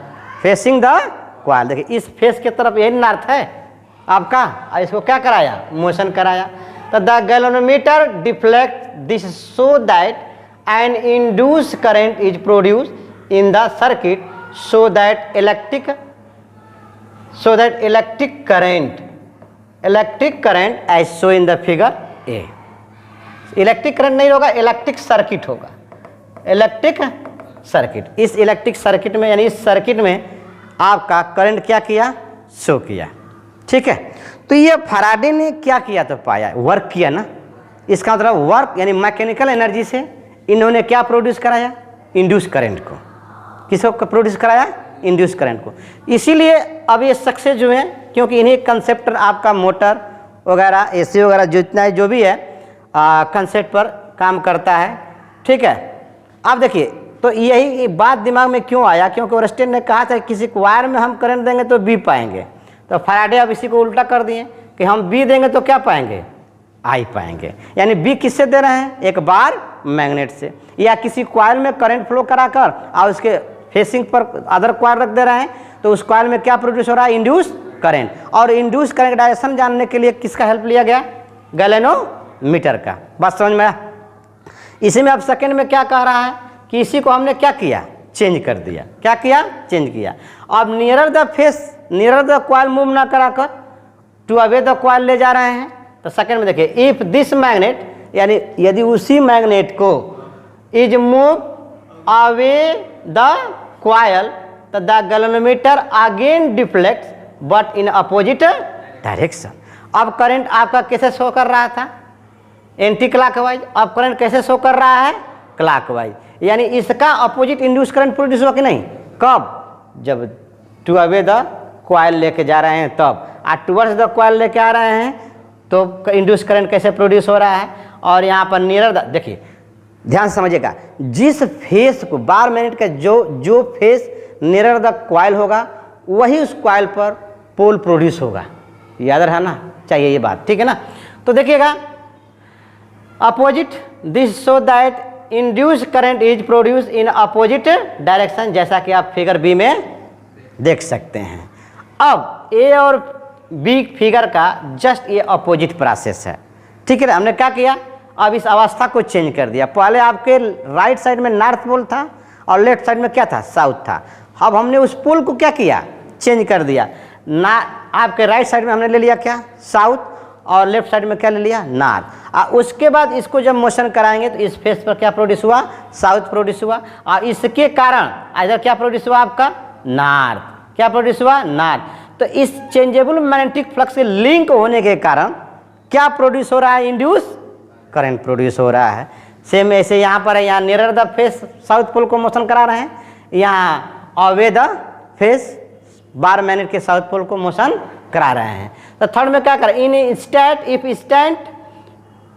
Facing the coil. देखिए, इस फेस की तरफ यही नॉर्थ है आपका, और इसको क्या कराया? मोशन कराया। तो the galvanometer deflect this so that an induce current is produce in the circuit so that electric current as shown in the figure A। Electric current नहीं होगा, इलेक्ट्रिक सर्किट होगा। इलेक्ट्रिक सर्किट, इस electric circuit में, यानी इस circuit में आपका current क्या किया? शो किया। ठीक है, तो ये फैराडे ने क्या किया? तो पाया, वर्क किया ना। इसका मतलब वर्क यानी मैकेनिकल एनर्जी से इन्होंने क्या प्रोड्यूस कराया? इंड्यूस करंट को। किसको प्रोड्यूस कराया? इंड्यूस करंट को। इसीलिए अब ये सक्सेस जो है, क्योंकि इन्हीं कंसेप्ट आपका मोटर वगैरह, एसी वगैरह जितना जो भी है कंसेप्ट पर काम करता है। ठीक है, अब देखिए, तो यही बात दिमाग में क्यों आया? क्योंकि ओरस्टेड ने कहा था किसी वायर में हम करंट देंगे तो बी पाएंगे। तो फैराडे अब इसी को उल्टा कर दिए कि हम बी देंगे तो क्या पाएंगे? आई पाएंगे। यानी बी किससे दे रहे हैं? एक बार मैग्नेट से, या किसी कॉइल में करंट फ्लो कराकर और उसके फेसिंग पर अदर कॉइल रख दे रहे हैं, तो उस कॉइल में क्या प्रोड्यूस हो रहा है? Induce current. और इंड्यूस करंट डायरेक्शन जानने के लिए किसका हेल्प लिया गया? गैल्वेनोमीटर का। बात समझ में? इसी में अब सेकंड में क्या कह रहा है कि इसी को हमने क्या किया? चेंज कर दिया। क्या किया? चेंज किया। अब nearer the face, nearer the coil move ना कराकर टू अवे द कॉइल ले जा रहे हैं। तो सेकंड में देखिए, इफ दिस मैग्नेट, यानी यदि उसी मैग्नेट को is move away the coil, तो the galvanometer again deflects but in opposite direction. अब करंट आपका कैसे शो कर रहा था? Anti clockwise. अब करंट कैसे शो कर रहा है? क्लॉकवाइज। यानी इसका अपोजिट इंड्यूस करंट प्रोड्यूस हुआ कि नहीं? कब? जब टू अवे द कॉइल लेके जा रहे हैं तब। टुवर्ड्स द कॉइल लेके आ रहे हैं तो इंड्यूस करंट कैसे प्रोड्यूस हो रहा है? और यहाँ पर नियर द, देखिए ध्यान समझिएगा, जिस फेस को बार मिनट का जो फेस नियर द कॉइल होगा वही उस कॉइल पर पोल प्रोड्यूस होगा। याद रहना चाहिए ये बात, ठीक है ना? तो देखिएगा, opposite this so that induce current is produce in opposite direction, जैसा कि आप फिगर बी में देख सकते हैं। अब ए और बी फिगर का जस्ट ये अपोजिट प्रोसेस है। ठीक है, हमने क्या किया? अब इस अवस्था को चेंज कर दिया। पहले आपके राइट साइड में नॉर्थ पोल था और लेफ्ट साइड में क्या था? साउथ था। अब हमने उस पोल को क्या किया? चेंज कर दिया ना। आपके राइट साइड में हमने ले लिया क्या? साउथ, और लेफ्ट साइड में क्या ले लिया? नॉर्थ। उसके बाद इसको जब मोशन कराएंगे तो इस फेस पर क्या प्रोड्यूस हुआ? साउथ प्रोड्यूस हुआ। और इसके कारण इधर क्या प्रोड्यूस हुआ? आपका नॉर्थ। क्या प्रोड्यूस हुआ? नॉर्थ। तो इस चेंजेबल मैग्नेटिक फ्लक्स के लिंक होने के कारण क्या प्रोड्यूस हो रहा है, इंड्यूस करंट प्रोड्यूस हो रहा है। सेम ऐसे यहाँ पर है, यहाँ near the face south pole को मोशन करा रहे हैं, यहाँ away the face bar magnet के साउथ पोल को मोशन करा रहे हैं। तो थर्ड में क्या करें, in state if state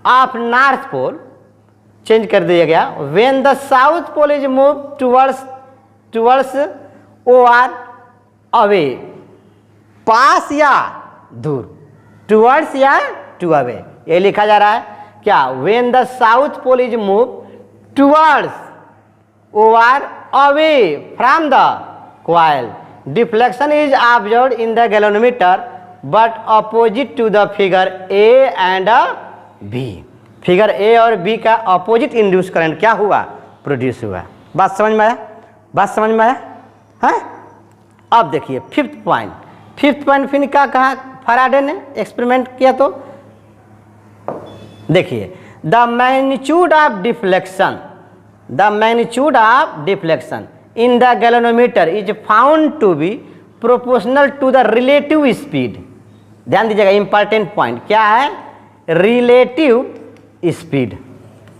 of north pole change कर दिया गया, when the south pole is move towards और अवे, पास या दूर, टुवर्ड्स या टू अवे, ये लिखा जा रहा है क्या, when the south pole is move towards और away from the coil, deflection is observed in the galvanometer but opposite to the figure A and B. Figure A और बी का अपोजिट इंड्यूस करंट क्या हुआ, produce हुआ। बात समझ में आया, बात समझ में आया है। अब देखिए फिफ्थ पॉइंट फिर क्या कहा फैराडे ने एक्सपेरिमेंट किया, तो देखिए the magnitude of deflection in the galvanometer is found to be proportional to the relative speed. ध्यान दीजिएगा, इंपॉर्टेंट पॉइंट क्या है, रिलेटिव स्पीड।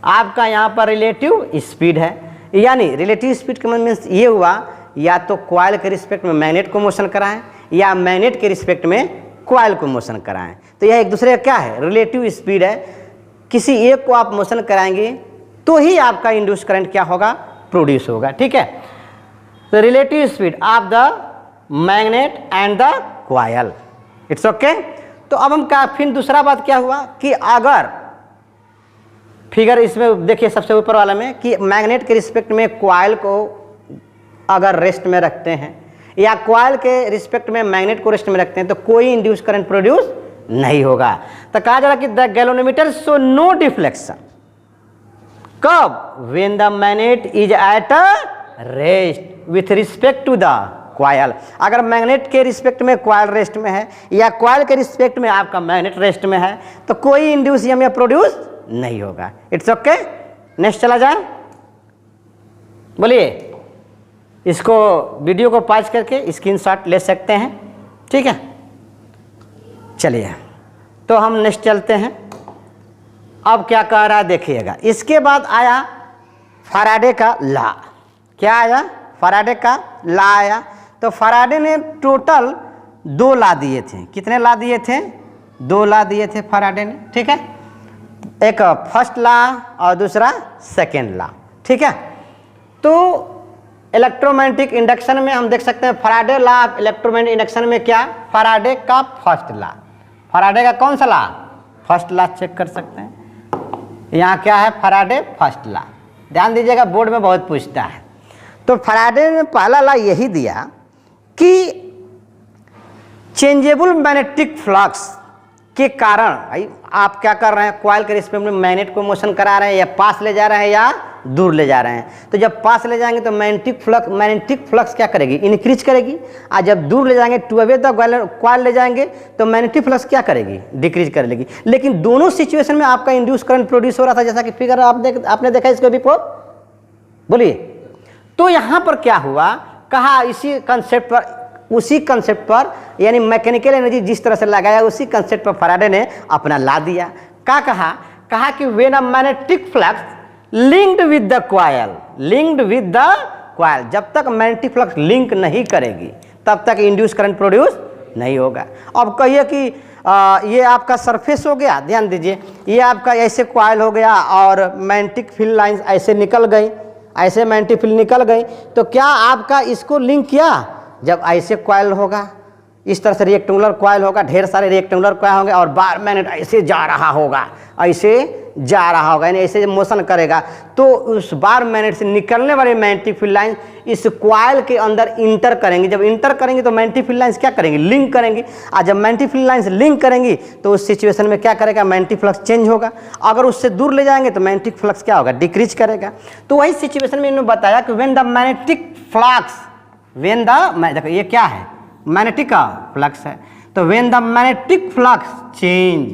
आपका यहाँ पर रिलेटिव स्पीड है, यानी रिलेटिव स्पीड का मीन्स ये हुआ, या तो कॉइल के रिस्पेक्ट में मैग्नेट को मोशन कराएं या मैग्नेट के रिस्पेक्ट में कॉइल को मोशन कराएं। तो यह एक दूसरे का क्या है, रिलेटिव स्पीड है। किसी एक को आप मोशन कराएंगे तो ही आपका इंड्यूस करंट क्या होगा, प्रोड्यूस होगा। ठीक है, तो relative speed of the magnet and the coil, it's okay. तो अब हम क्या, फिर दूसरा बात क्या हुआ कि अगर फिगर इसमें देखिए सबसे ऊपर वाला में कि मैग्नेट के रिस्पेक्ट में कॉइल को अगर रेस्ट में रखते हैं या कॉइल के रिस्पेक्ट में मैग्नेट को रेस्ट में रखते हैं तो कोई इंड्यूस करंट प्रोड्यूस नहीं होगा। तो कहा जा रहा कि the galvanometer show no deflection, कब, when the magnet is at rest with respect to the coil. अगर मैग्नेट के रिस्पेक्ट में कॉइल रेस्ट में है या कॉइल के रिस्पेक्ट में आपका मैग्नेट रेस्ट में है तो कोई इंड्यूस या प्रोड्यूस नहीं होगा। It's okay. नेक्स्ट चला जाए, बोलिए। इसको वीडियो को पॉज करके स्क्रीनशॉट ले सकते हैं, ठीक है। चलिए तो हम नेक्स्ट चलते हैं। अब क्या कह रहा है देखिएगा, इसके बाद आया फैराडे का लॉ। क्या आया, फैराडे का लॉ आया। तो फैराडे ने टोटल 2 लॉ दिए थे। कितने लॉ दिए थे, 2 लॉ दिए थे फैराडे ने, ठीक है। एक फर्स्ट लॉ और दूसरा सेकेंड लॉ, ठीक है। तो इलेक्ट्रोमैग्नेटिक इंडक्शन में हम देख सकते हैं Faraday law of electromagnetic induction में क्या, फैराडे का फर्स्ट लॉ, फैराडे का कौन सा लॉ, फर्स्ट लॉ चेक कर सकते हैं। यहाँ क्या है, फैराडे फर्स्ट लॉ। ध्यान दीजिएगा, बोर्ड में बहुत पूछता है। तो फैराडे ने पहला लॉ यही दिया कि चेंजेबल मैग्नेटिक फ्लक्स के कारण भाई आप क्या कर रहे हैं, कॉइल के रिस्पेक्ट में मैग्नेट को मोशन करा रहे हैं या पास ले जा रहे हैं या दूर ले जा रहे हैं। तो जब पास ले जाएंगे तो मैग्नेटिक फ्लक्स क्या करेगी, इंक्रीज करेगी। और जब दूर ले जाएंगे टू अवे द कॉइल ले जाएंगे तो मैग्नेटिक फ्लक्स क्या करेगी, डिक्रीज कर लेगी। लेकिन दोनों सिचुएशन में आपका इंड्यूस करंट प्रोड्यूस हो रहा था, जैसा कि फिगर आपने देखा इसको बिफोर, बोलिए। तो यहाँ पर क्या हुआ, कहा उसी कंसेप्ट पर यानी मैकेनिकल एनर्जी जिस तरह से लगाया उसी कंसेप्ट पर फैराडे ने अपना ला दिया। क्या कहा कि when a magnetic flux linked with the coil, जब तक मैग्नेटिक फ्लक्स लिंक नहीं करेगी तब तक इंड्यूस करंट प्रोड्यूस नहीं होगा। अब कहिए कि ये आपका सरफेस हो गया, ध्यान दीजिए, ये आपका ऐसे कॉइल हो गया और मैग्नेटिक फील्ड लाइंस ऐसे निकल गई, ऐसे मैग्नेटिक फील्ड निकल गई, तो क्या आपका इसको लिंक किया। जब ऐसे कॉइल होगा, इस तरह से रेक्टेंगुलर कॉइल होगा, ढेर सारे रेक्टेंगुलर कॉइल होंगे और बार मैग्नेट ऐसे जा रहा होगा, यानी ऐसे मोशन करेगा, तो उस बार मैग्नेट से निकलने वाले मैग्नेटिक फील्ड लाइन इस कॉइल के अंदर इंटर करेंगे। जब इंटर करेंगे तो मैग्नेटिक फील्ड लाइंस क्या करेंगी, लिंक करेंगी। और जब मैग्नेटिक फील्ड लाइंस लिंक करेंगी तो उस सिचुएशन में क्या करेगा, मैग्नेटिक फ्लक्स चेंज होगा। अगर उससे दूर ले जाएंगे तो मैग्नेटिक फ्लक्स क्या होगा, डिक्रीज करेगा। तो वही सिचुएशन में इन्होंने बताया कि व्हेन द मैग्नेटिक फ्लक्स, देखो ये क्या है, मैग्नेटिक का फ्लक्स है, तो when the magnetic flux change,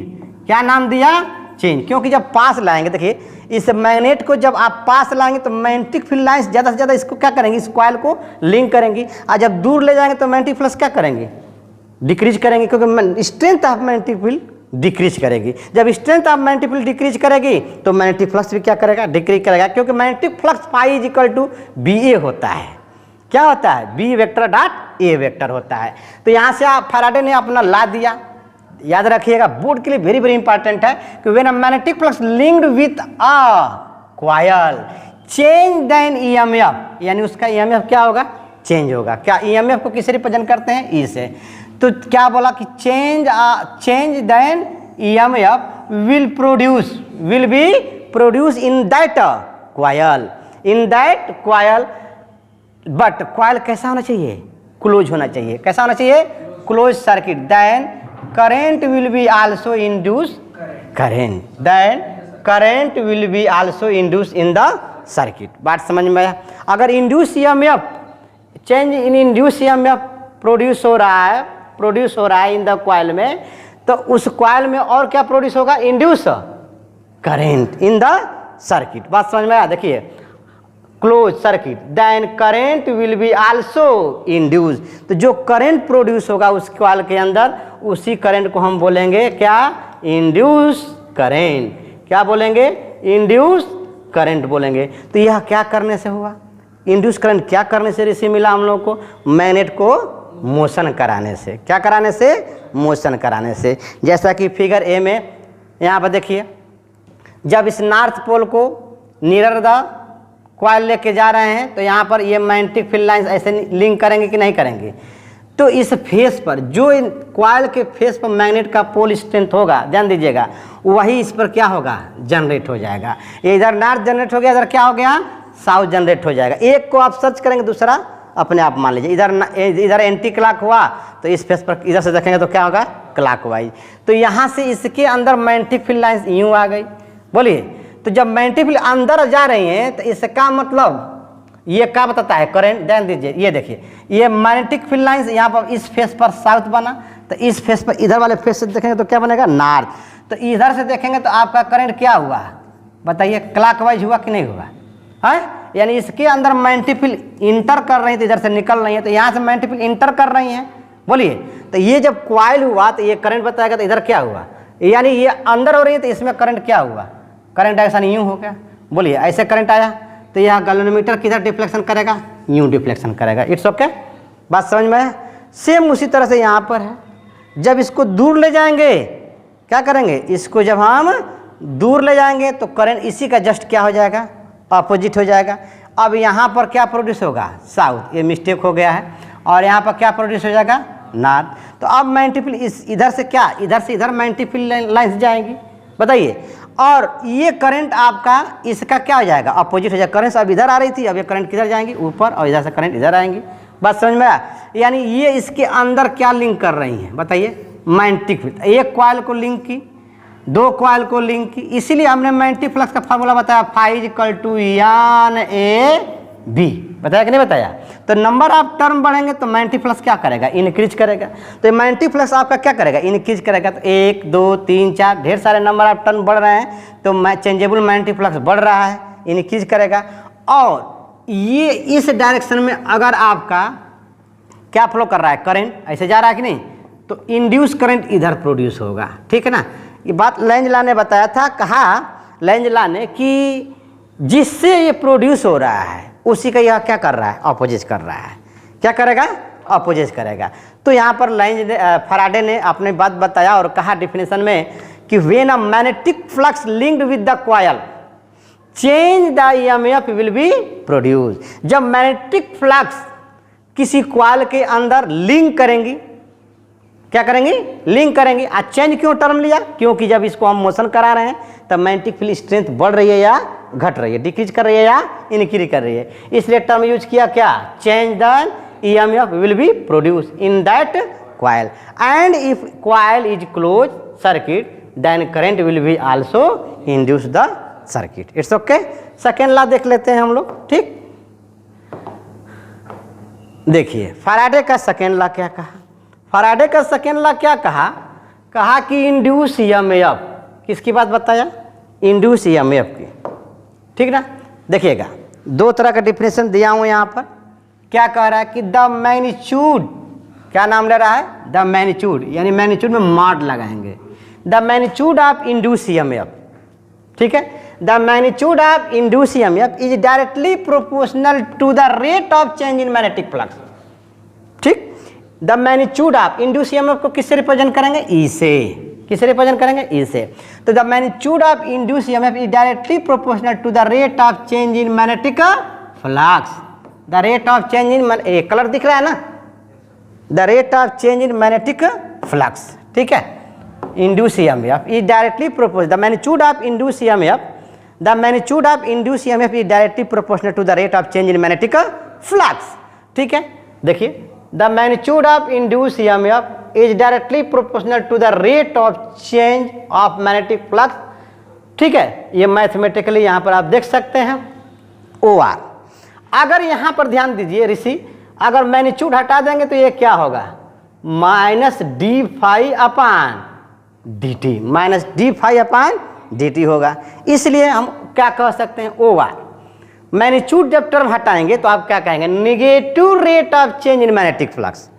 क्या नाम दिया, चेंज। क्योंकि जब पास लाएंगे, देखिए इस मैग्नेट को जब आप पास लाएंगे तो मैग्नेटिक फील्ड लाइंस ज़्यादा से ज़्यादा इसको क्या करेंगी, इस कॉइल को लिंक करेंगी। और जब दूर ले जाएंगे तो मैग्नेटिक फ्लक्स क्या करेंगे, डिक्रीज करेंगे, क्योंकि strength of magnetic field decrease करेगी। जब strength of magnetic field decrease करेगी तो मैग्नेटिक फ्लक्स भी क्या करेगा, डिक्रीज करेगा, क्योंकि magnetic flux phi is equal to B A होता है। क्या होता है, B vector dot A vector होता है। तो यहाँ से आप फैराडे ने अपना ला दिया, याद रखिएगा, बोर्ड के लिए वेरी वेरी इंपॉर्टेंट है कि when a magnetic flux linked with a coil change then EMF, यानी उसका ईएमएफ क्या होगा, चेंज होगा। क्या ईएमएफ को किससे रिप्रेजेंट करते हैं, ई से। तो क्या बोला कि change then EMF will be produce in that coil, but coil कैसा होना चाहिए, क्लोज होना चाहिए। कैसा होना चाहिए, close circuit. Then current will be also induce in the circuit. बात समझ में आया। अगर induce EMF, change in induce EMF produce हो रहा है इन द कॉइल में, तो उस कॉइल में और क्या प्रोड्यूस होगा, induce current in the circuit. बात समझ में आया। देखिए, close circuit, then current will be also induce. तो जो करंट प्रोड्यूस होगा उस कॉइल के अंदर, उसी करंट को हम बोलेंगे क्या, इंड्यूस करंट। क्या बोलेंगे, इंड्यूस करंट बोलेंगे। तो यह क्या करने से हुआ, इंड्यूस करंट क्या करने से रिसीव मिला हम लोग को, मैग्नेट को मोशन कराने से। क्या कराने से, मोशन कराने से। जैसा कि फिगर ए में यहाँ पर देखिए, जब इस नॉर्थ पोल को नियर द कॉइल लेके जा रहे हैं तो यहाँ पर ये मैग्नेटिक फील्ड लाइंस ऐसे लिंक करेंगे कि नहीं करेंगे। तो इस फेस पर, जो कॉइल के फेस पर मैग्नेट का पोल स्ट्रेंथ होगा, ध्यान दीजिएगा, वही इस पर क्या होगा, जनरेट हो जाएगा। ये इधर नॉर्थ जनरेट हो गया, इधर क्या हो गया, साउथ जनरेट हो जाएगा। एक को आप सर्च करेंगे, दूसरा अपने आप मान लीजिए। इधर एंटी क्लॉक हुआ तो इस फेस पर इधर से देखेंगे तो क्या होगा, क्लॉकवाइज। तो यहाँ से इसके अंदर मैग्नेटिक फील्ड लाइंस यूँ आ गई। बोलिए, तो जब मैग्नेटिक फील्ड अंदर जा रही हैं तो इसका मतलब ये क्या बताता है, करंट। ध्यान दीजिए, ये देखिए, ये मैग्नेटिक फील्ड लाइंस यहाँ पर इस फेस पर साउथ बना, तो इस फेस पर, इधर वाले फेस से देखेंगे तो क्या बनेगा, नॉर्थ। तो इधर से देखेंगे तो आपका करंट क्या हुआ, बताइए, क्लॉकवाइज हुआ कि नहीं हुआ है। यानी इसके अंदर मैग्नेटिक फील्ड इंटर कर रही है, तो इधर से निकल रही है, तो यहाँ से मैग्नेटिक फील्ड इंटर कर रही है। बोलिए, तो ये जब कॉइल हुआ तो ये करंट बताएगा, तो इधर क्या हुआ, यानी ये अंदर हो रही है, तो इसमें करंट क्या हुआ, करंट ऐसा यूँ हो गया। बोलिए, ऐसे करंट आया तो यह गैल्वेनोमीटर किधर डिफ्लेक्शन करेगा, यूँ डिफ्लेक्शन करेगा। इट्स ओके, बात समझ में है। सेम उसी तरह से यहाँ पर है, जब इसको दूर ले जाएंगे, क्या करेंगे, इसको जब हम दूर ले जाएंगे तो करंट इसी का जस्ट क्या हो जाएगा, अपोजिट हो जाएगा। अब यहाँ पर क्या प्रोड्यूस होगा, साउथ, ये मिस्टेक हो गया है, और यहाँ पर क्या प्रोड्यूस हो जाएगा, नॉर्थ। तो अब मैग्नेटिक फील्ड इस इधर से क्या, इधर से इधर मैग्नेटिक फील्ड लाइंस जाएंगी, बताइए। और ये करंट आपका इसका क्या हो जाएगा, अपोजिट हो जाएगा। करंट अब इधर आ रही थी, अब ये करंट किधर जाएंगी, ऊपर, और इधर से करंट इधर आएंगी। बात समझ में आया। यानी ये इसके अंदर क्या लिंक कर रही हैं, बताइए, मैग्नेटिक फील्ड। एक कॉइल को लिंक की, दो कॉइल को लिंक की, इसीलिए हमने मैग्नेटिक फ्लक्स का फार्मूला बताया, फाई इक्वल टू यान ए बी। बताया कि नहीं बताया। तो नंबर ऑफ टर्म बढ़ेंगे तो मैग्नेटिक फ्लक्स क्या करेगा, इंक्रीज करेगा। तो मैग्नेटिक फ्लक्स आपका क्या करेगा, इंक्रीज करेगा। तो 1 2 3 4 ढेर सारे नंबर ऑफ टर्म बढ़ रहे हैं, तो चेंजेबल मैग्नेटिक फ्लक्स बढ़ रहा है, इंक्रीज करेगा। और ये इस डायरेक्शन में अगर आपका क्या फ्लो कर रहा है, करंट ऐसे जा रहा है कि नहीं, तो इंड्यूस करंट इधर प्रोड्यूस होगा। ठीक है ना। ये बात लेंजला ने बताया था, कहा लेंजला ने कि जिससे ये प्रोड्यूस हो रहा है उसी का यह क्या कर रहा है, अपोजिट कर रहा है। क्या करेगा, अपोजिट करेगा। तो यहाँ पर फैराडे ने अपने बात बताया और कहा डिफिनेशन में कि when a magnetic flux linked with the coil change the EMF will be produce. जब मैग्नेटिक फ्लक्स किसी कॉइल के अंदर लिंक करेंगी, क्या करेंगी, लिंक करेंगे। आज चेंज क्यों टर्म लिया, क्योंकि जब इसको हम मोशन करा रहे हैं तब मैग्नेटिक फील्ड स्ट्रेंथ बढ़ रही है या घट रही है, डिक्रीज कर रही है या इंक्रीज कर रही है, इसलिए टर्म यूज किया क्या, change the EMF will be produce in that coil and if coil is close circuit then current will be also induce the circuit. It's okay. Second law देख लेते हैं हम लोग। ठीक, देखिए फैराडे का सेकेंड लॉ क्या कहा। फैराडे का सेकेंड लॉ क्या कहा, कहा कि इंड्यूस ईएमएफ, किसकी बात बताया, इंड्यूस ईएमएफ की। ठीक ना। देखिएगा दो तरह का डिफिनेशन दिया हूं यहां पर। क्या कह रहा है कि द मैग्नीट्यूड, क्या नाम ले रहा है? द मैग्नीट्यूड, यानी मैग्नीट्यूड में मॉड लगाएंगे। The magnitude of induce EMF, ठीक है, the magnitude of induce EMF is directly proportional to the rate of change in magnetic flux. ठीक, the magnitude of induce EMF को किससे रिप्रेजेंट करेंगे? ई से। किससे रिप्रेजेंट करेंगे? ई से। तो the magnitude of induce EMF is directly proportional to the rate of change in magnetic flux. The rate of change in, colour दिख रहा है ना, the rate of change in magnetic flux, ठीक है, induce EMF is directly proportional, the magnitude of induce EMF, the magnitude of induce EMF is directly proportional to the rate of change in magnetic flux. ठीक है, देखिए, the magnitude of induce EMF is directly proportional to the rate of change of magnetic flux. ठीक है, ये mathematically यहाँ पर आप देख सकते हैं ओ आर। अगर यहाँ पर ध्यान दीजिए ऋषि, अगर मैग्नीट्यूड हटा देंगे तो ये क्या होगा? Minus d phi upon d t, minus d phi upon d t होगा। इसलिए हम क्या कह सकते हैं? O R. मैग्नीट्यूड जब टर्म हटाएंगे तो आप क्या कहेंगे? Negative rate of change in magnetic flux.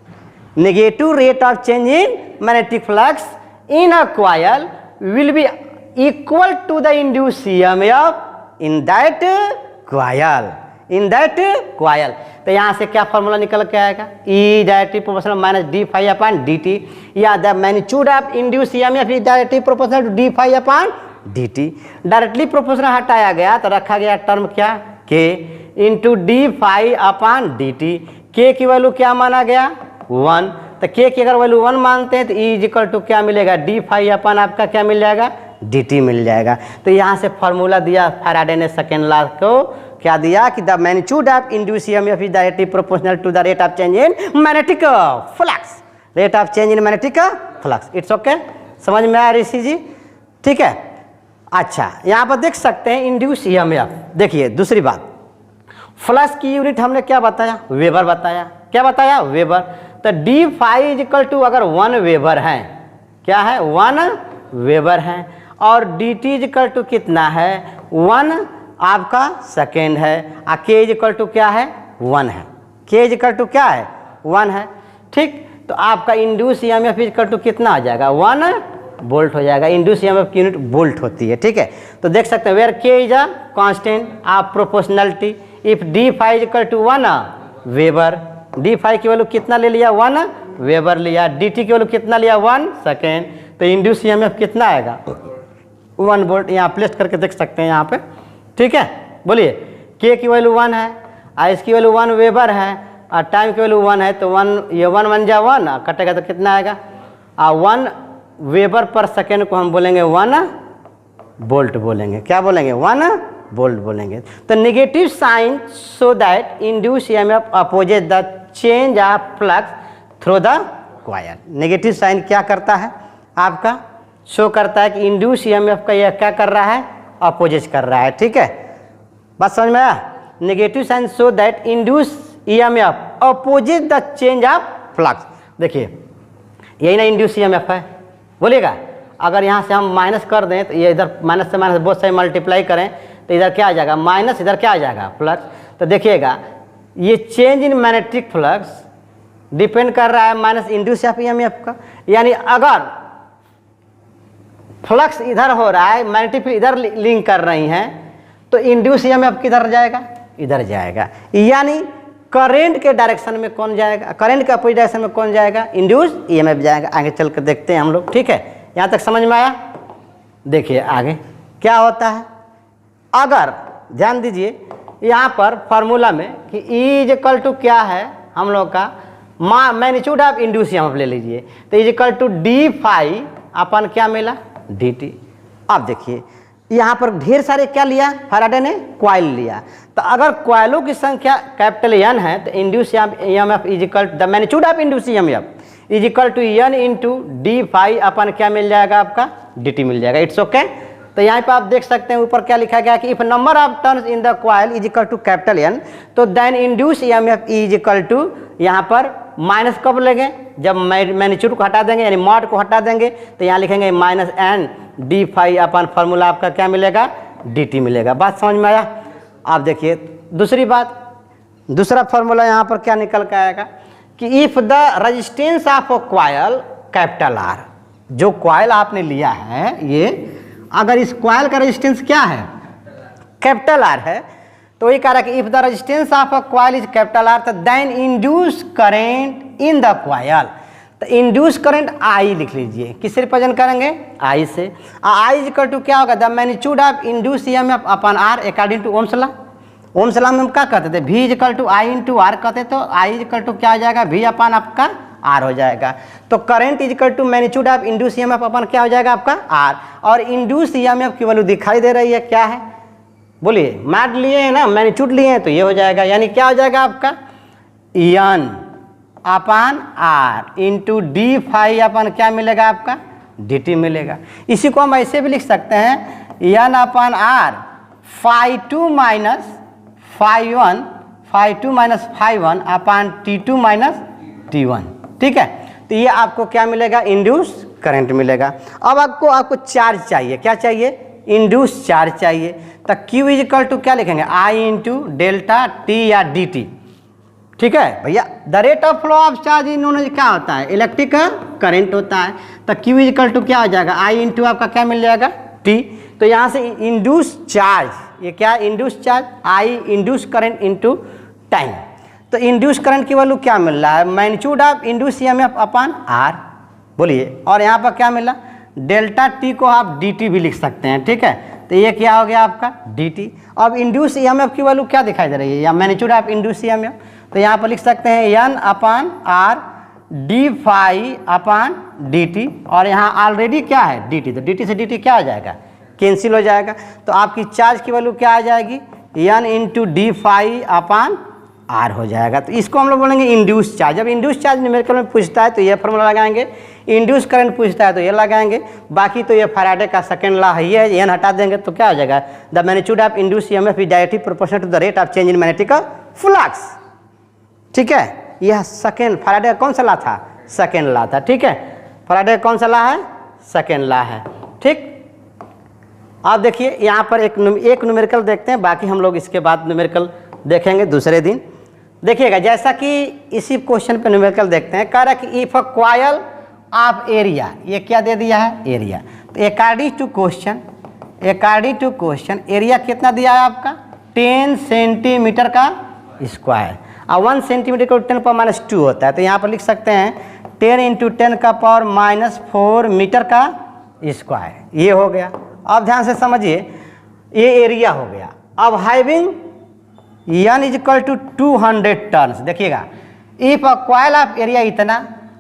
Negative rate of change in magnetic flux in a coil will be equal to the induce EMF in that coil, in that coil. तो यहाँ से क्या formula निकल के आएगा? E directly proportional minus d phi upon d t, या the magnitude of induce EMF is directly proportional to d phi upon d t. Directly proportional हटाया गया तो रखा गया टर्म क्या? K into D phi upon d t. K की value क्या माना गया? 1। तो के की अगर वैल्यू 1 मानते हैं तो ई इक्वल टू क्या मिलेगा? डी फाई अपॉन आपका क्या मिल जाएगा? डी टी मिल जाएगा। तो यहाँ से फॉर्मूला दिया फैराडे ने सेकेंड लॉ को, क्या दिया कि the magnitude of induce EMF is directly proportional to the rate of change in magnetic flux, rate of change in magnetic flux. It's okay, समझ में आया ऋषि जी? ठीक है, अच्छा, यहाँ पर देख सकते हैं इंड्यूस ईएमएफ। देखिए दूसरी बात, फ्लक्स की यूनिट हमने क्या बताया? वेबर बताया। क्या बताया? वेबर। तो d phi is equal to अगर 1 वेबर है, क्या है? 1 वेबर है, और d t is equal to कितना है? 1 आपका सेकेंड है, और के इज इक्वल टू क्या है? 1 है। के इज इक्वल टू क्या है? 1 है। ठीक, तो आपका induce EMF is equal to कितना आ जाएगा? 1 वोल्ट हो जाएगा। इंड्यूस ईएमएफ की यूनिट वोल्ट होती है। ठीक है, तो देख सकते हैं where K is a constant of proportionality, if d phi is equal to 1 weber, d phi की वैल्यू कितना ले लिया? 1 वेबर लिया, डी टी की वैल्यू कितना लिया? 1 सेकेंड। तो इंड्यूस ईएमएफ कितना आएगा? 1 वोल्ट। यहाँ प्लेस करके देख सकते हैं यहाँ पे। ठीक है, बोलिए, के की वैल्यू 1 है, और इसकी वैल्यू 1 वेबर है, और टाइम की वैल्यू 1 है, तो 1 ये 1 1 जा 1 कटेगा तो कितना आएगा? 1 वेबर पर सेकेंड को हम बोलेंगे 1 वोल्ट बोलेंगे। क्या बोलेंगे? 1 वोल्ट बोलेंगे। तो negative sign so that induce EMF opposes the change of flux through the coil. Negative sign क्या करता है? आपका शो करता है कि इंड्यूस ईएमएफ का यह क्या कर रहा है? अपोजिट कर रहा है। ठीक है, बात समझ में आया? Negative sign so that induce EMF opposite the change of flux. देखिए, यही ना इंड्यूस ईएमएफ है, बोलिएगा। अगर यहाँ से हम माइनस कर दें तो ये इधर माइनस से माइनस बहुत सारे मल्टीप्लाई करें तो इधर क्या आ जाएगा? माइनस, इधर क्या आ जाएगा? प्लस। तो देखिएगा, ये change in magnetic flux depend कर रहा है माइनस इंड्यूस ईएमएफ का। यानी अगर फ्लक्स इधर हो रहा है, मैग्नेटिक फील्ड इधर लिंक कर रही हैं, तो इंड्यूस ईएमएफ किधर जाएगा? इधर जाएगा। यानी करंट के डायरेक्शन में कौन जाएगा? करंट के अपोजिट डायरेक्शन में कौन जाएगा? इंड्यूस ईएमएफ जाएगा। आगे चल कर देखते हैं हम लोग। ठीक है, यहाँ तक समझ में आया? देखिए आगे क्या होता है। अगर ध्यान दीजिए यहाँ पर फॉर्मूला में कि ई इज इक्वल टू क्या है हम लोग का? मैग्नीट्यूड ऑफ इंड्यूस ईएमएफ ले लीजिए, तो is equal to d phi upon क्या मिला? D T. अब देखिए यहाँ पर ढेर सारे क्या लिया फैराडे ने? कॉइल लिया। तो अगर कॉइलों की संख्या कैपिटल एन है तो induce EMF is equal to the magnitude of induce EMF is equal to N into D phi upon क्या मिल जाएगा? आपका डी टी मिल जाएगा। It's okay. तो यहाँ पे आप देख सकते हैं ऊपर क्या लिखा गया कि if number of turns in the coil is equal to capital N, तो then induce EMF is equal to, यहाँ पर माइनस कब लेंगे? जब मैग्नीट्यूड को हटा देंगे, यानी मॉड को हटा देंगे, तो यहाँ लिखेंगे माइनस एन डी फाई अपन फॉर्मूला आपका क्या मिलेगा? डी टी मिलेगा। बात समझ में आया? आप देखिए दूसरी बात, दूसरा फॉर्मूला यहाँ पर क्या निकल के आएगा कि if the resistance of a coil capital R, जो कॉइल आपने लिया है ये, अगर इस कॉइल का रेजिस्टेंस क्या है, कैपिटल आर है, तो ये कह रहा है कि if the resistance of a coil is capital R, तो then induce current in the coil, तो इंड्यूस करंट आई लिख लीजिए, किससे रिप्रेजेंट करेंगे, आई से। आई इज इक्वल टू क्या होगा, the magnitude of induce EMF upon R according to Ohm's law. Ohm's law में हम क्या कहते थे, V is equal to I into R कहते, तो आई इज इक्वल टू क्या हो जाएगा, V अपॉन आपका आर हो जाएगा। तो current is equal to magnitude of induce EMF upon क्या हो जाएगा आपका आर, और इंड्यूस ईएमएफ की वैल्यू दिखाई दे रही है, क्या है बोलिए, मैट लिए हैं ना, मैग्नीट्यूड लिए हैं, तो ये हो जाएगा, यानी क्या हो जाएगा आपका N upon R into D phi upon क्या मिलेगा आपका डी टी मिलेगा। इसी को हम ऐसे भी लिख सकते हैं, N upon R phi two minus phi two minus phi one upon t two minus t one, ठीक है। तो ये आपको क्या मिलेगा, इंड्यूस करंट मिलेगा। अब आपको चार्ज चाहिए, क्या चाहिए, इंड्यूस चार्ज चाहिए। तो Q इज इक्वल टू क्या लिखेंगे, आई इंटू डेल्टा टी या डी टी, ठीक है भैया। The rate of flow of charge in known क्या होता है, इलेक्ट्रिक करंट होता है। तो Q इज इक्वल टू क्या हो जाएगा, आई इंटू आपका क्या मिल जाएगा T। तो यहाँ से इंड्यूस चार्ज, ये क्या induce charge, I induce current into time. तो इंड्यूस करंट की वैल्यू क्या मिल रहा है, magnitude of induce EMF upon R, बोलिए। और यहाँ पर क्या मिला, डेल्टा टी को आप डी टी भी लिख सकते हैं, ठीक है। तो ये क्या हो गया आपका डी टी। अब इंड्यूस ईएमएफ की वैल्यू क्या दिखाई दे रही है, या मैग्नीट्यूड ऑफ इंड्यूस ईएमएफ, तो यहाँ पर लिख सकते हैं N upon R D phi upon d T, और यहाँ ऑलरेडी क्या है डी टी, तो डी टी से डी टी क्या हो जाएगा, कैंसिल हो जाएगा। तो आपकी चार्ज की वैल्यू क्या आ जाएगी, N into D phi upon R हो जाएगा। तो इसको हम लोग बोलेंगे इंड्यूस चार्ज। जब इंड्यूस चार्ज न्यूमेरिकल में पूछता है तो ये फॉर्मूला लगाएंगे, इंड्यूस करंट पूछता है तो ये लगाएंगे, बाकी तो ये फैराडे का सेकंड लॉ ही है, एन हटा देंगे तो क्या हो जाएगा, the magnitude of induce EMF is directly proportional to the rate of change in magnetic flux, ठीक है। यह सेकंड फैराडे का कौन सा लॉ था, सेकंड लॉ था, ठीक है। फैराडे का कौन सा लॉ है, सेकंड लॉ है, ठीक। आप देखिए यहाँ पर एक न्यूमेरिकल देखते हैं, बाकी हम लोग इसके बाद न्यूमेरिकल देखेंगे दूसरे दिन। देखिएगा जैसा कि इसी क्वेश्चन पे न्यूमेरिकल देखते हैं, कह रहा है कि if a coil of area, ये क्या दे दिया है एरिया, तो अकॉर्डिंग टू क्वेश्चन एरिया कितना दिया है आपका 10 सेंटीमीटर का स्क्वायर, और 1 सेंटीमीटर को 10 पर माइनस 2 होता है। तो यहाँ पर लिख सकते हैं 10 इंटू 10 का पावर माइनस 4 मीटर का स्क्वायर, ये हो गया। अब ध्यान से समझिए, ये एरिया हो गया। अब having N is equal to 200 turns, देखिएगा if a coil of area इतना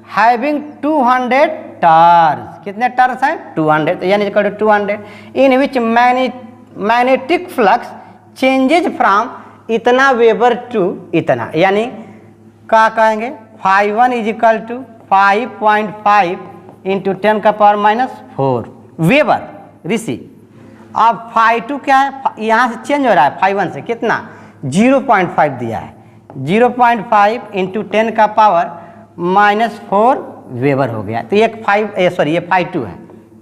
हैविंग 200 टर्न्स, कितने टर्न्स हैं 200, तो N is equal to 200, in which magnetic flux changes from इतना वेबर टू इतना, यानी क्या कहेंगे, φ1 इज इक्वल टू 5.5 इंटू 10 का पावर माइनस 4 वेबर ऋषि। अब φ2 क्या है, यहाँ से चेंज हो रहा है φ1 से कितना 0.5 दिया है, 0.5 इंटू 10 का पावर माइनस 4 वेबर हो गया। तो ये φ2 है,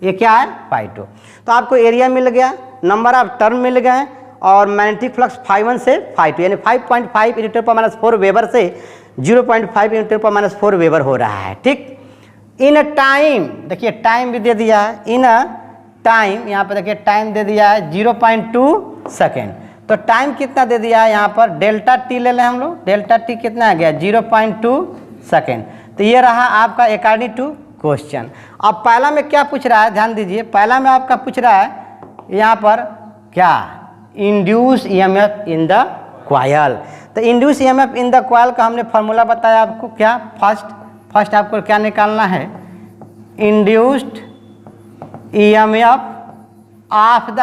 ये क्या है φ2। तो आपको एरिया मिल गया, नंबर ऑफ टर्म मिल गए, और मैग्नेटिक फ्लक्स φ1 से φ2, यानी 5.5 इंटू 10 पर माइनस 4 वेबर से 0.5 इंटू 10 पर माइनस 4 वेबर हो रहा है, ठीक। इन टाइम, देखिए टाइम भी दे दिया है, इन टाइम, यहाँ पर देखिए टाइम दे दिया है 0.2 सेकेंड। तो टाइम कितना दे दिया है यहाँ पर, डेल्टा टी ले लें हम लोग, डेल्टा टी कितना आ गया 0.2 सेकेंड। तो ये रहा आपका अकॉर्डिंग टू क्वेश्चन। अब पहला में क्या पूछ रहा है, ध्यान दीजिए, पहला में आपका पूछ रहा है यहाँ पर क्या, induce EMF in the coil. तो induce EMF in the coil का हमने फार्मूला बताया आपको, क्या फर्स्ट आपको क्या निकालना है, induced EMF of the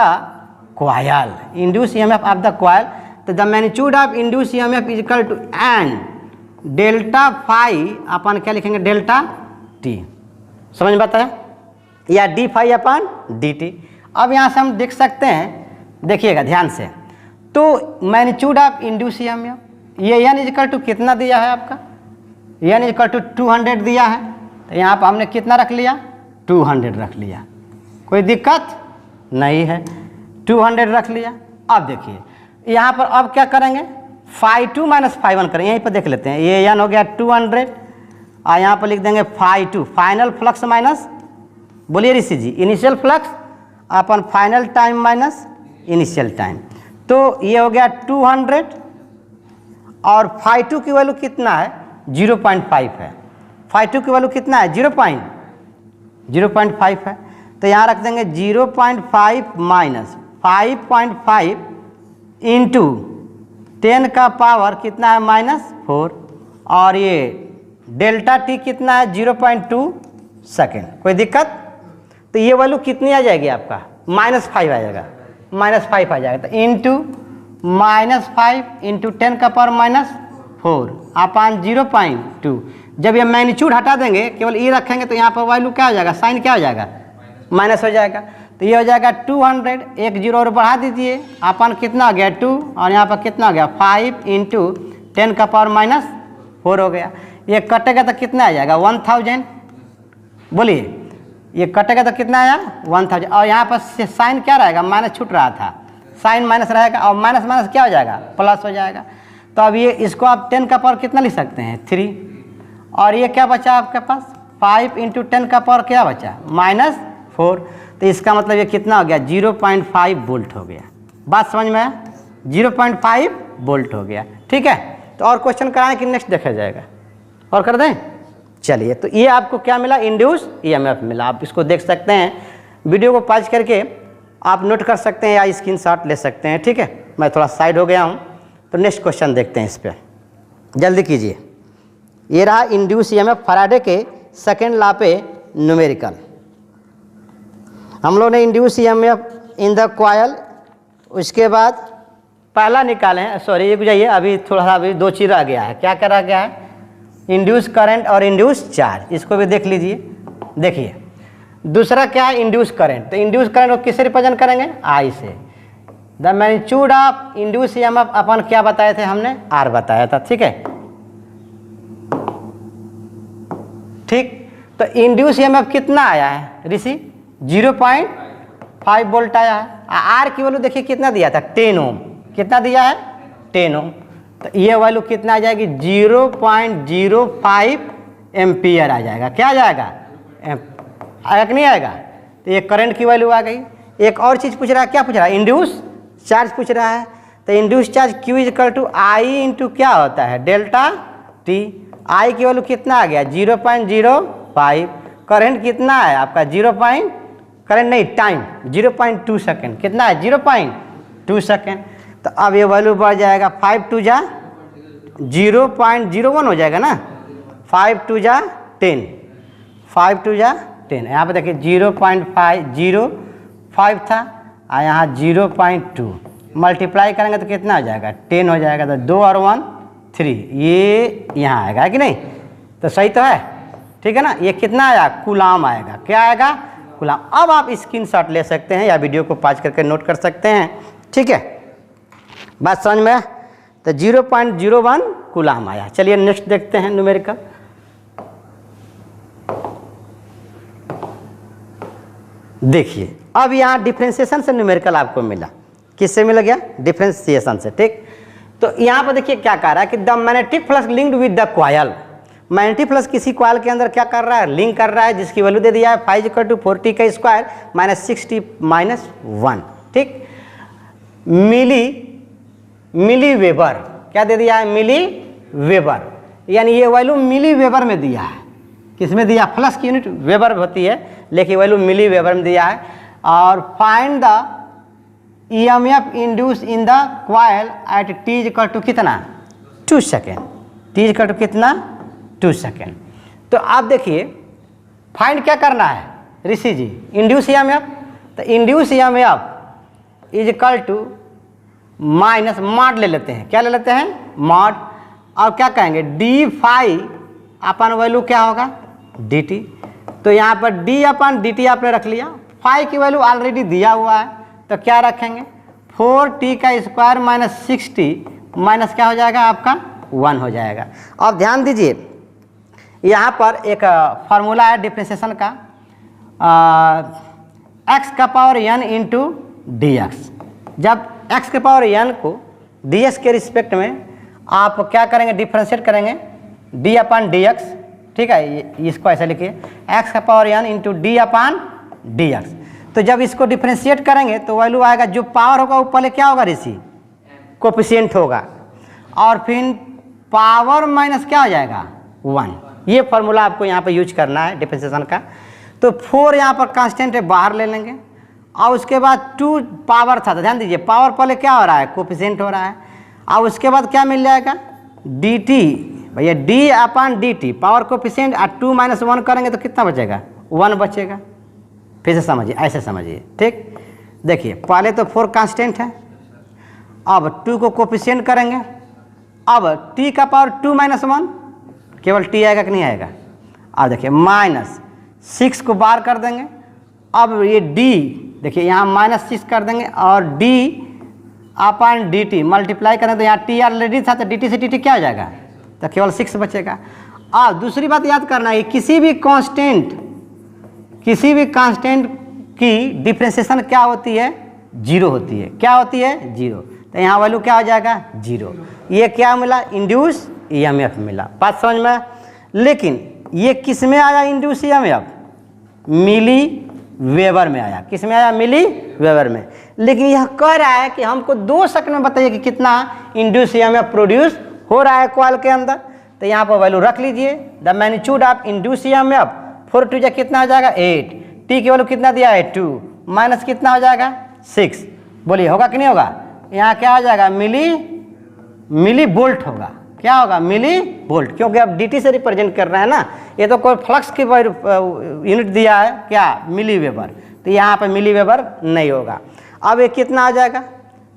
coil, induce EMF of the coil. तो the magnitude of induce EMF is equal to N delta phi upon क्या लिखेंगे डेल्टा टी, समझ में बताया, या D phi upon D T. अब यहाँ से हम देख सकते हैं, देखिएगा ध्यान से, तो मैग्नीट्यूड ऑफ इंड्यूस ईएमएफ, ये एन इज इक्वल टू कितना दिया है आपका, एन इज इक्वल टू 200 दिया है। तो यहाँ पर हमने कितना रख लिया 200 रख लिया, कोई दिक्कत नहीं है, 200 रख लिया। अब देखिए यहाँ पर अब क्या करेंगे, φ2 माइनस φ1 करेंगे, यहीं पर देख लेते हैं, ये एन हो गया 200 और यहाँ पर लिख देंगे φ2 फाइनल फ्लक्स माइनस, बोलिए Rishi ji, initial flux upon final time minus initial time. तो ये हो गया 200 और φ2 की वैल्यू कितना है 0.5 है। φ2 की वैल्यू कितना है 0.05 है। तो यहाँ रख देंगे 0.5 माइनस 5.5 इंटू 10 का पावर कितना है -4 और ये डेल्टा टी कितना है 0.2 सेकेंड। कोई दिक्कत? तो ये वैल्यू कितनी आ जाएगी आपका -5 आ जाएगा, -5 आ जाएगा। तो इंटू -5 इंटू 10 का पावर -4 अपान 0.2। जब ये मैग्नीट्यूड हटा देंगे केवल ये रखेंगे तो यहाँ पर वैल्यू क्या हो जाएगा, साइन क्या हो जाएगा, माइनस हो जाएगा। तो ये हो जाएगा 200, एक जीरो और बढ़ा दीजिए, अपन कितना हो गया 2 और यहाँ पर कितना हो गया 5 इंटू 10 का पावर -4 हो गया। ये कटेगा तो कितना आ जाएगा 1000, बोलिए ये कटेगा तो कितना आया 1000 और यहाँ पर साइन क्या रहेगा, माइनस छूट रहा था, साइन माइनस रहेगा और माइनस माइनस क्या हो जाएगा, प्लस हो जाएगा। तो अब ये इसको आप 10 का पावर कितना लिख सकते हैं 3 और ये क्या बचा आपके पास 5 इंटू 10 का पावर क्या बचा -4। तो इसका मतलब ये कितना हो गया 0.5 वोल्ट हो गया। बात समझ में आया, 0.5 वोल्ट हो गया। ठीक है, तो और क्वेश्चन कराएं कि नेक्स्ट देखा जाएगा और कर दें। चलिए, तो ये आपको क्या मिला, इंड्यूस ईएमएफ मिला। आप इसको देख सकते हैं, वीडियो को पॉज करके आप नोट कर सकते हैं या स्क्रीनशॉट ले सकते हैं। ठीक है, मैं थोड़ा साइड हो गया हूँ। तो नेक्स्ट क्वेश्चन देखते हैं, इस पर जल्दी कीजिए। ये रहा इंड्यूस ईएमएफ फैराडे के सेकेंड लॉ पे न्यूमेरिकल। हम लोग ने induce EMF in the coil, उसके बाद पहला निकाले हैं, सॉरी ये जाइए, अभी थोड़ा सा अभी 2 चीज़ रह गया है। क्या क्या रह गया है, इंड्यूस करंट और इंड्यूस चार्ज, इसको भी देख लीजिए। देखिए दूसरा क्या है इंड्यूस करंट। तो इंड्यूस करंट को किससे रिप्रेजेंट करेंगे, आई से। The magnitude of induce EMF upon क्या बताए थे हमने, आर बताया था। ठीक है, ठीक। तो इंड्यूस ईएमएफ कितना आया है ऋषि, 0.5 वोल्ट आया है। आर की वैल्यू देखिए कितना दिया था 10 ओम, कितना दिया है 10 ओम। तो ये वैल्यू कितना आ जाएगी 0.05 एम्पियर आ जाएगा। क्या आ जाएगा, आएगा कि नहीं आएगा। तो ये करंट की वैल्यू आ गई। एक और चीज़ पूछ रहा है, क्या पूछ रहा है, इंड्यूस चार्ज पूछ रहा है। तो induce charge Q = I into क्या होता है डेल्टा टी। आई की वैल्यू कितना आ गया 0.05। करंट कितना है आपका करंट नहीं टाइम 0.2 सेकेंड। कितना है 0.2 सेकेंड। तो अब ये वैल्यू बढ़ जाएगा 5 2 जा 0.01 हो जाएगा ना, 5 2 जा 10, 5 2 जा 10। यहाँ पे देखिए 0.505 था और यहाँ 0.2 मल्टीप्लाई करेंगे तो कितना हो जाएगा 10 हो जाएगा। तो 2 और 1 3, ये यहाँ आएगा कि नहीं। तो सही तो है, ठीक है ना। ये कितना आया कूलाम आएगा। क्या आएगा कूलाम। अब आप स्क्रीनशॉट ले सकते हैं या वीडियो को पॉज करके नोट कर सकते हैं। ठीक है, बात समझ में। तो 0.01 कूलाम आया। चलिए नेक्स्ट देखते हैं न्यूमेरिकल। देखिए अब यहाँ डिफ्रेंशिएशन से न्यूमेरिकल आपको मिला। किससे मिल गया, डिफ्रेंशिएशन से। ठीक, तो यहाँ पर देखिए क्या कह रहा है कि the magnetic flux linked with the coil. Magnetic flux किसी कॉइल के अंदर क्या कर रहा है, लिंक कर रहा है, जिसकी वैल्यू दे दिया है 5 = 40 का स्क्वायर -60 -1। ठीक, मिली वेबर, क्या दे दिया है मिली वेबर, यानी ये वैल्यू मिली वेबर में दिया है। किस में दिया, फ्लक्स की यूनिट वेबर होती है लेकिन वैल्यू मिली वेबर में दिया है। और find the EMF induce in the coil at t = कितना 2 सेकेंड, t = कितना 2 सेकेंड। तो आप देखिए फाइंड क्या करना है ऋषि जी, इंड्यूस ईएमएफ। तो इंड्यूस ईएमएफ = माइनस मॉड ले लेते हैं। क्या ले लेते हैं मॉड, और क्या कहेंगे d∅ अपन वैल्यू क्या होगा dt। तो यहाँ पर d/dt आपने रख लिया, फाई की वैल्यू ऑलरेडी दिया हुआ है तो क्या रखेंगे 4t का स्क्वायर -60 माइनस क्या हो जाएगा आपका 1 हो जाएगा। अब ध्यान दीजिए यहाँ पर एक फार्मूला है डिफ्रेंशिएशन का, x का पावर n इंटू dx। जब x के पावर n को dx के रिस्पेक्ट में आप क्या करेंगे डिफ्रेंशिएट करेंगे d/dx। ठीक है, इसको ऐसे लिखिए x का पावर n इंटू डी अपान डी एक्स। तो जब इसको डिफ्रेंशिएट करेंगे तो वैल्यू आएगा, जो पावर होगा वो पहले क्या होगा ऋषि, कोफिशिएंट होगा, और फिर पावर माइनस क्या हो जाएगा 1। ये फॉर्मूला आपको यहाँ पे यूज करना है डिफ्रेंशिएशन का। तो 4 यहाँ पर कांस्टेंट है, बाहर ले लेंगे, और उसके बाद 2 पावर था, तो ध्यान दीजिए पावर पहले क्या हो रहा है, कोफिशिएंट हो रहा है, और उसके बाद क्या मिल जाएगा डी टी, भैया डी अपान डी टी, पावर कोफिशिएंट, और 2 - 1 करेंगे तो कितना बचेगा, 1 बचेगा। फिर से समझिए, ऐसे समझिए, ठीक। देखिए पहले तो 4 कांस्टेंट है, अब 2 को कोफिशिएंट करेंगे, अब t का पावर 2 - 1, केवल t आएगा कि नहीं आएगा। अब देखिए -6 को बाहर कर देंगे, अब ये d देखिए यहाँ -6 कर देंगे, और d अपान डी टी मल्टीप्लाई करें तो यहाँ t ऑलरेडी था, तो dt से dt क्या हो जाएगा, तो केवल 6 बचेगा। अब दूसरी बात याद करना है, किसी भी कांस्टेंट की डिफ्रेंशिएशन क्या होती है, 0 होती है। क्या होती है, 0। तो यहाँ वैल्यू क्या हो जाएगा, 0। ये क्या मिला, इंड्यूस ईएमएफ मिला, बात समझ में। लेकिन ये किस में आया इंड्यूस ईएमएफ, मिली वेबर में आया। किस में आया, मिली वेबर में। लेकिन यह कह रहा है कि हमको 2 सेकंड में बताइए कि कितना इंड्यूस ईएमएफ प्रोड्यूस हो रहा है कॉइल के अंदर। तो यहाँ पर वैल्यू रख लीजिए, the magnitude of induce EMF 4 × 2 कितना हो जाएगा 8, टी की वैल्यू कितना दिया है 2, माइनस कितना हो जाएगा 6। बोलिए होगा कि नहीं होगा, यहाँ क्या हो जाएगा, मिली वोल्ट होगा। क्या होगा, मिली वोल्ट, क्योंकि अब dt से रिप्रेजेंट कर रहे हैं ना, ये तो कोई फ्लक्स की यूनिट दिया है क्या, मिली वेबर, तो यहाँ पे मिली वेबर नहीं होगा। अब ये कितना आ जाएगा,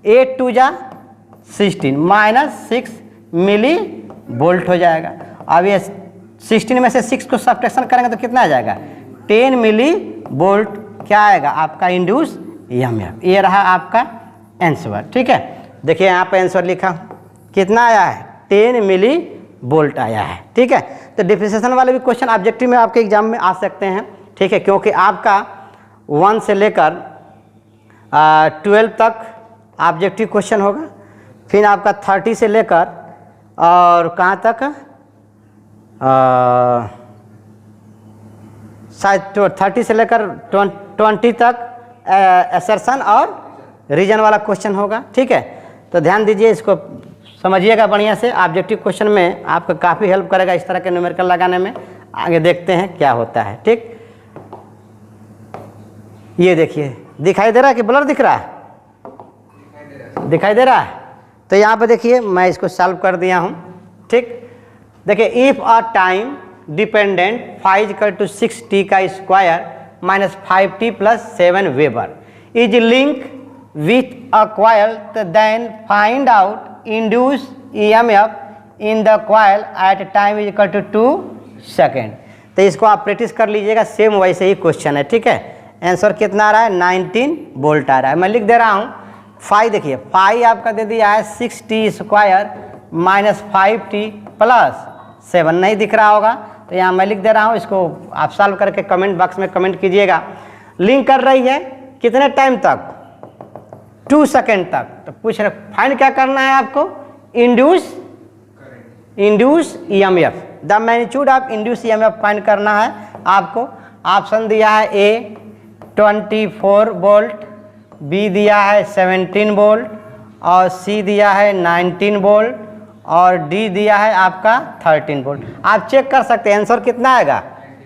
8 × 2 = 16 -6 मिली वोल्ट हो जाएगा। अब ये 16 में से 6 को सब्ट्रैक्शन करेंगे तो कितना आ जाएगा, 10 मिली वोल्ट क्या आएगा आपका इंड्यूस ईएमएफ। ये रहा आपका आंसर, ठीक है। देखिए यहाँ पे आंसर लिखा कितना आया है, 10 मिली वोल्ट आया है, ठीक है। तो डिफ्रेंशिएशन वाले भी क्वेश्चन ऑब्जेक्टिव में आपके एग्जाम में आ सकते हैं, ठीक है, क्योंकि आपका 1 से लेकर 12 तक ऑब्जेक्टिव क्वेश्चन होगा, फिर आपका 30 से लेकर और कहाँ तक, शायद 30 से लेकर 20 तक असर्शन और रीजन वाला क्वेश्चन होगा, ठीक है। तो ध्यान दीजिए, इसको समझिएगा बढ़िया से, ऑब्जेक्टिव क्वेश्चन में आपको काफ़ी हेल्प करेगा इस तरह के न्यूमेरिकल लगाने में। आगे देखते हैं क्या होता है, ठीक। ये देखिए दिखाई दे रहा है कि ब्लर दिख रहा है, दिखाई दे रहा है। तो यहाँ पे देखिए मैं इसको सॉल्व कर दिया हूँ, ठीक। देखिए if a time dependent phi = 6t² - 5t + 7 weber is link with a coil, then find out induced EMF in the coil at time = 2 second. तो इसको आप प्रैक्टिस कर लीजिएगा, सेम वैसे ही क्वेश्चन है, ठीक है। आंसर कितना आ रहा है, 19 वोल्ट आ रहा है। मैं लिख दे रहा हूँ फाई, देखिए फाई आपका दे दिया है 6t² - 5t + 7, नहीं दिख रहा होगा तो यहाँ मैं लिख दे रहा हूँ, इसको आप सॉल्व करके कमेंट बॉक्स में कमेंट कीजिएगा। लिंक कर रही है कितने टाइम तक, 2 सेकेंड तक। तो पूछ रहे फाइंड क्या करना है आपको, induce EMF, the magnitude of induce EMF find करना है आपको। ऑप्शन दिया है ए 24 वोल्ट, बी दिया है 17 वोल्ट, और सी दिया है 19 वोल्ट, और डी दिया है आपका 13 वोल्ट। आप चेक कर सकते हैं आंसर कितना आएगा,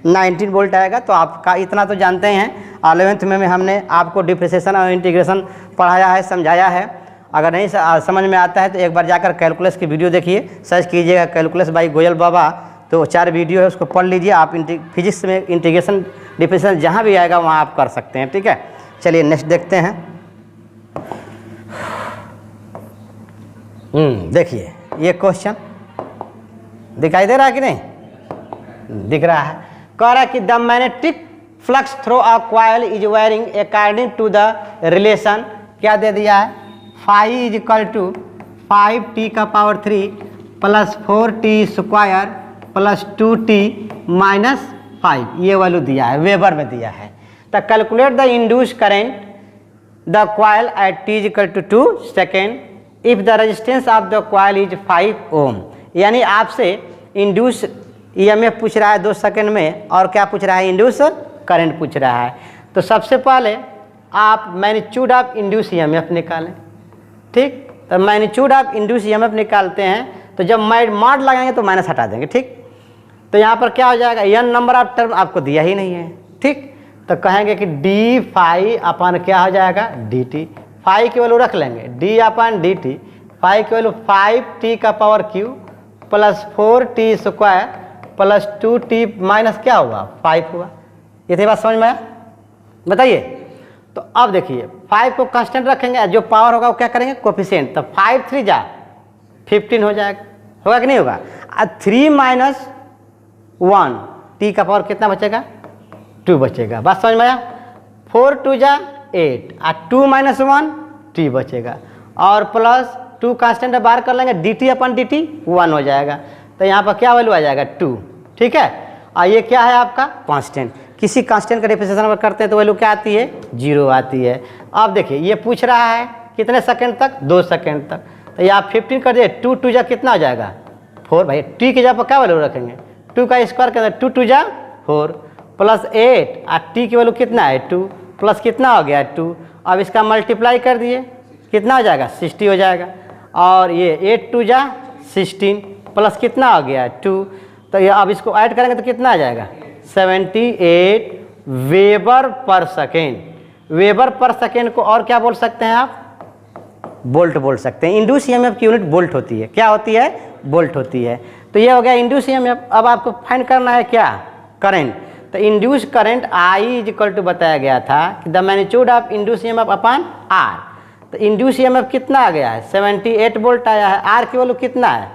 19 वोल्ट आएगा। तो आपका इतना तो जानते हैं, 11th में हमने आपको डिफ्रेंशिएशन और इंटीग्रेशन पढ़ाया है, समझाया है। अगर नहीं समझ में आता है तो एक बार जाकर कैलकुलस की वीडियो देखिए, सर्च कीजिएगा कैलकुलस बाई गोयल बाबा, तो 4 वीडियो है, उसको पढ़ लीजिए। आप फिजिक्स में इंटीग्रेशन डिफ्रेंशिएशन जहाँ भी आएगा वहाँ आप कर सकते हैं, ठीक है। चलिए नेक्स्ट देखते हैं। देखिए ये क्वेश्चन दिखाई दे रहा है कि नहीं, दिख रहा है। कह रहा है कि the magnetic flux through a coil is varying according to the relation, क्या दे दिया है, फाई = 5t⁻³ + 4t² + 2t - 5, ये वैल्यू दिया है, वेबर में दिया है। तो calculate the induce current the coil at t = 2 second if the resistance of the coil is 5 ohm. यानी आपसे इंड्यूस ईएमएफ पूछ रहा है 2 सेकंड में, और क्या पूछ रहा है, इंड्यूस करंट पूछ रहा है। तो सबसे पहले आप मैग्नीट्यूड ऑफ इंड्यूस ईएमएफ निकालें, ठीक। तो मैग्नीट्यूड ऑफ इंड्यूस ईएमएफ निकालते हैं तो जब मॉड लगाएंगे तो माइनस हटा देंगे, ठीक। तो यहाँ पर क्या हो जाएगा, एन नंबर ऑफ टर्म आपको दिया ही नहीं है, ठीक। तो कहेंगे कि डी फाई अपन क्या हो जाएगा, डी टी। फाई की वैल्यू रख लेंगे, डी अपन डी टी। फाई की वैल्यू 5t का power Q plus 4t square plus 2t minus क्या हुआ, 5 हुआ। ये थी बात समझ में आया, बताइए। तो अब देखिए 5 को कांस्टेंट रखेंगे, जो पावर होगा वो क्या करेंगे, कोफिशिएंट। तो 5 3 जा 15 हो जाएगा, होगा कि नहीं होगा। 3 माइनस 1 t का पावर कितना बचेगा, 2 बचेगा। बात समझ में आया। 4 2 जा 8 और 2 माइनस 1 t बचेगा, और प्लस 2 कांस्टेंट बाहर कर लेंगे, डी टी अपन डी टी 1 हो जाएगा। तो यहाँ पर क्या वैल्यू आ जाएगा, 2, ठीक है। और ये क्या है आपका कांस्टेंट। किसी कांस्टेंट का डिफरेंशिएशन करते हैं तो वैल्यू क्या आती है, 0 आती है। अब देखिए ये पूछ रहा है कितने सेकंड तक, 2 सेकंड तक। तो ये आप 15 कर दिए, 2 2 जा कितना हो जाएगा, 4। भाई टी की जगह पर क्या वैल्यू रखेंगे, 2 का स्क्वायर कर 2 2 जा 4 प्लस 8 और टी की वैल्यू कितना है, 2 प्लस कितना हो गया, 2। अब इसका मल्टीप्लाई कर दिए, कितना हो जाएगा, 60 हो जाएगा। और ये 8 2 जा 16 प्लस कितना हो गया, 2। तो ये अब इसको ऐड करेंगे तो कितना आ जाएगा, 78 वेबर पर सेकेंड। वेबर पर सेकेंड को और क्या बोल सकते हैं आप, वोल्ट बोल सकते हैं। इंड्यूस ईएमएफ की यूनिट वोल्ट होती है, क्या होती है, वोल्ट होती है। तो ये हो गया इंड्यूस ईएमएफ। अब आपको फाइंड करना है क्या, करंट। तो induce current I is equal to बताया गया था कि the magnitude of induce EMF upon R. तो इंड्यूस ईएमएफ कितना आ गया है, 78 वोल्ट आया है। आर की वैल्यू कितना है,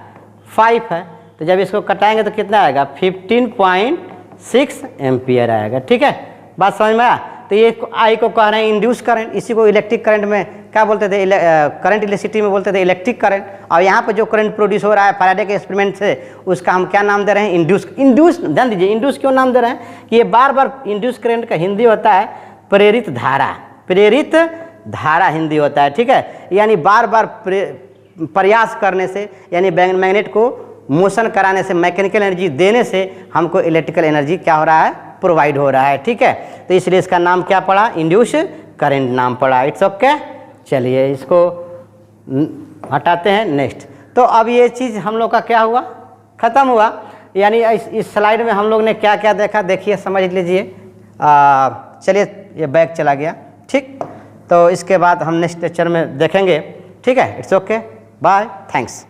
5 है। तो जब इसको कटाएंगे तो कितना आएगा, 15.6 एम्पियर आएगा, ठीक है। बात समझ में आया। तो ये आई को कह रहे हैं इंड्यूस करंट, इसी को इलेक्ट्रिक करंट में क्या बोलते थे, करंट इलेक्ट्रिसिटी में बोलते थे इलेक्ट्रिक करंट। और यहाँ पर जो करंट प्रोड्यूस हो रहा है फैराडे के एक्सपेरिमेंट से, उसका हम क्या नाम दे रहे हैं, इंड्यूस। ध्यान दीजिए, इंड्यूस क्यों नाम दे रहे हैं कि ये बार बार इंड्यूस करंट का हिंदी होता है प्रेरित धारा। प्रेरित धारा हिंदी होता है, ठीक है। यानी बार बार प्रयास करने से, यानी मैग्नेट को मोशन कराने से, मैकेनिकल एनर्जी देने से हमको इलेक्ट्रिकल एनर्जी क्या हो रहा है, प्रोवाइड हो रहा है, ठीक है। तो इसलिए इसका नाम क्या पड़ा, इंड्यूस करंट नाम पड़ा। It's okay. चलिए इसको हटाते हैं, नेक्स्ट। तो अब ये चीज़ हम लोग का क्या हुआ, ख़त्म हुआ। यानी इस स्लाइड में हम लोग ने क्या क्या देखा, देखिए समझ लीजिए। चलिए ये बैक चला गया, ठीक। तो इसके बाद हम नेक्स्ट लेक्चर में देखेंगे, ठीक है। It's okay, bye, thanks.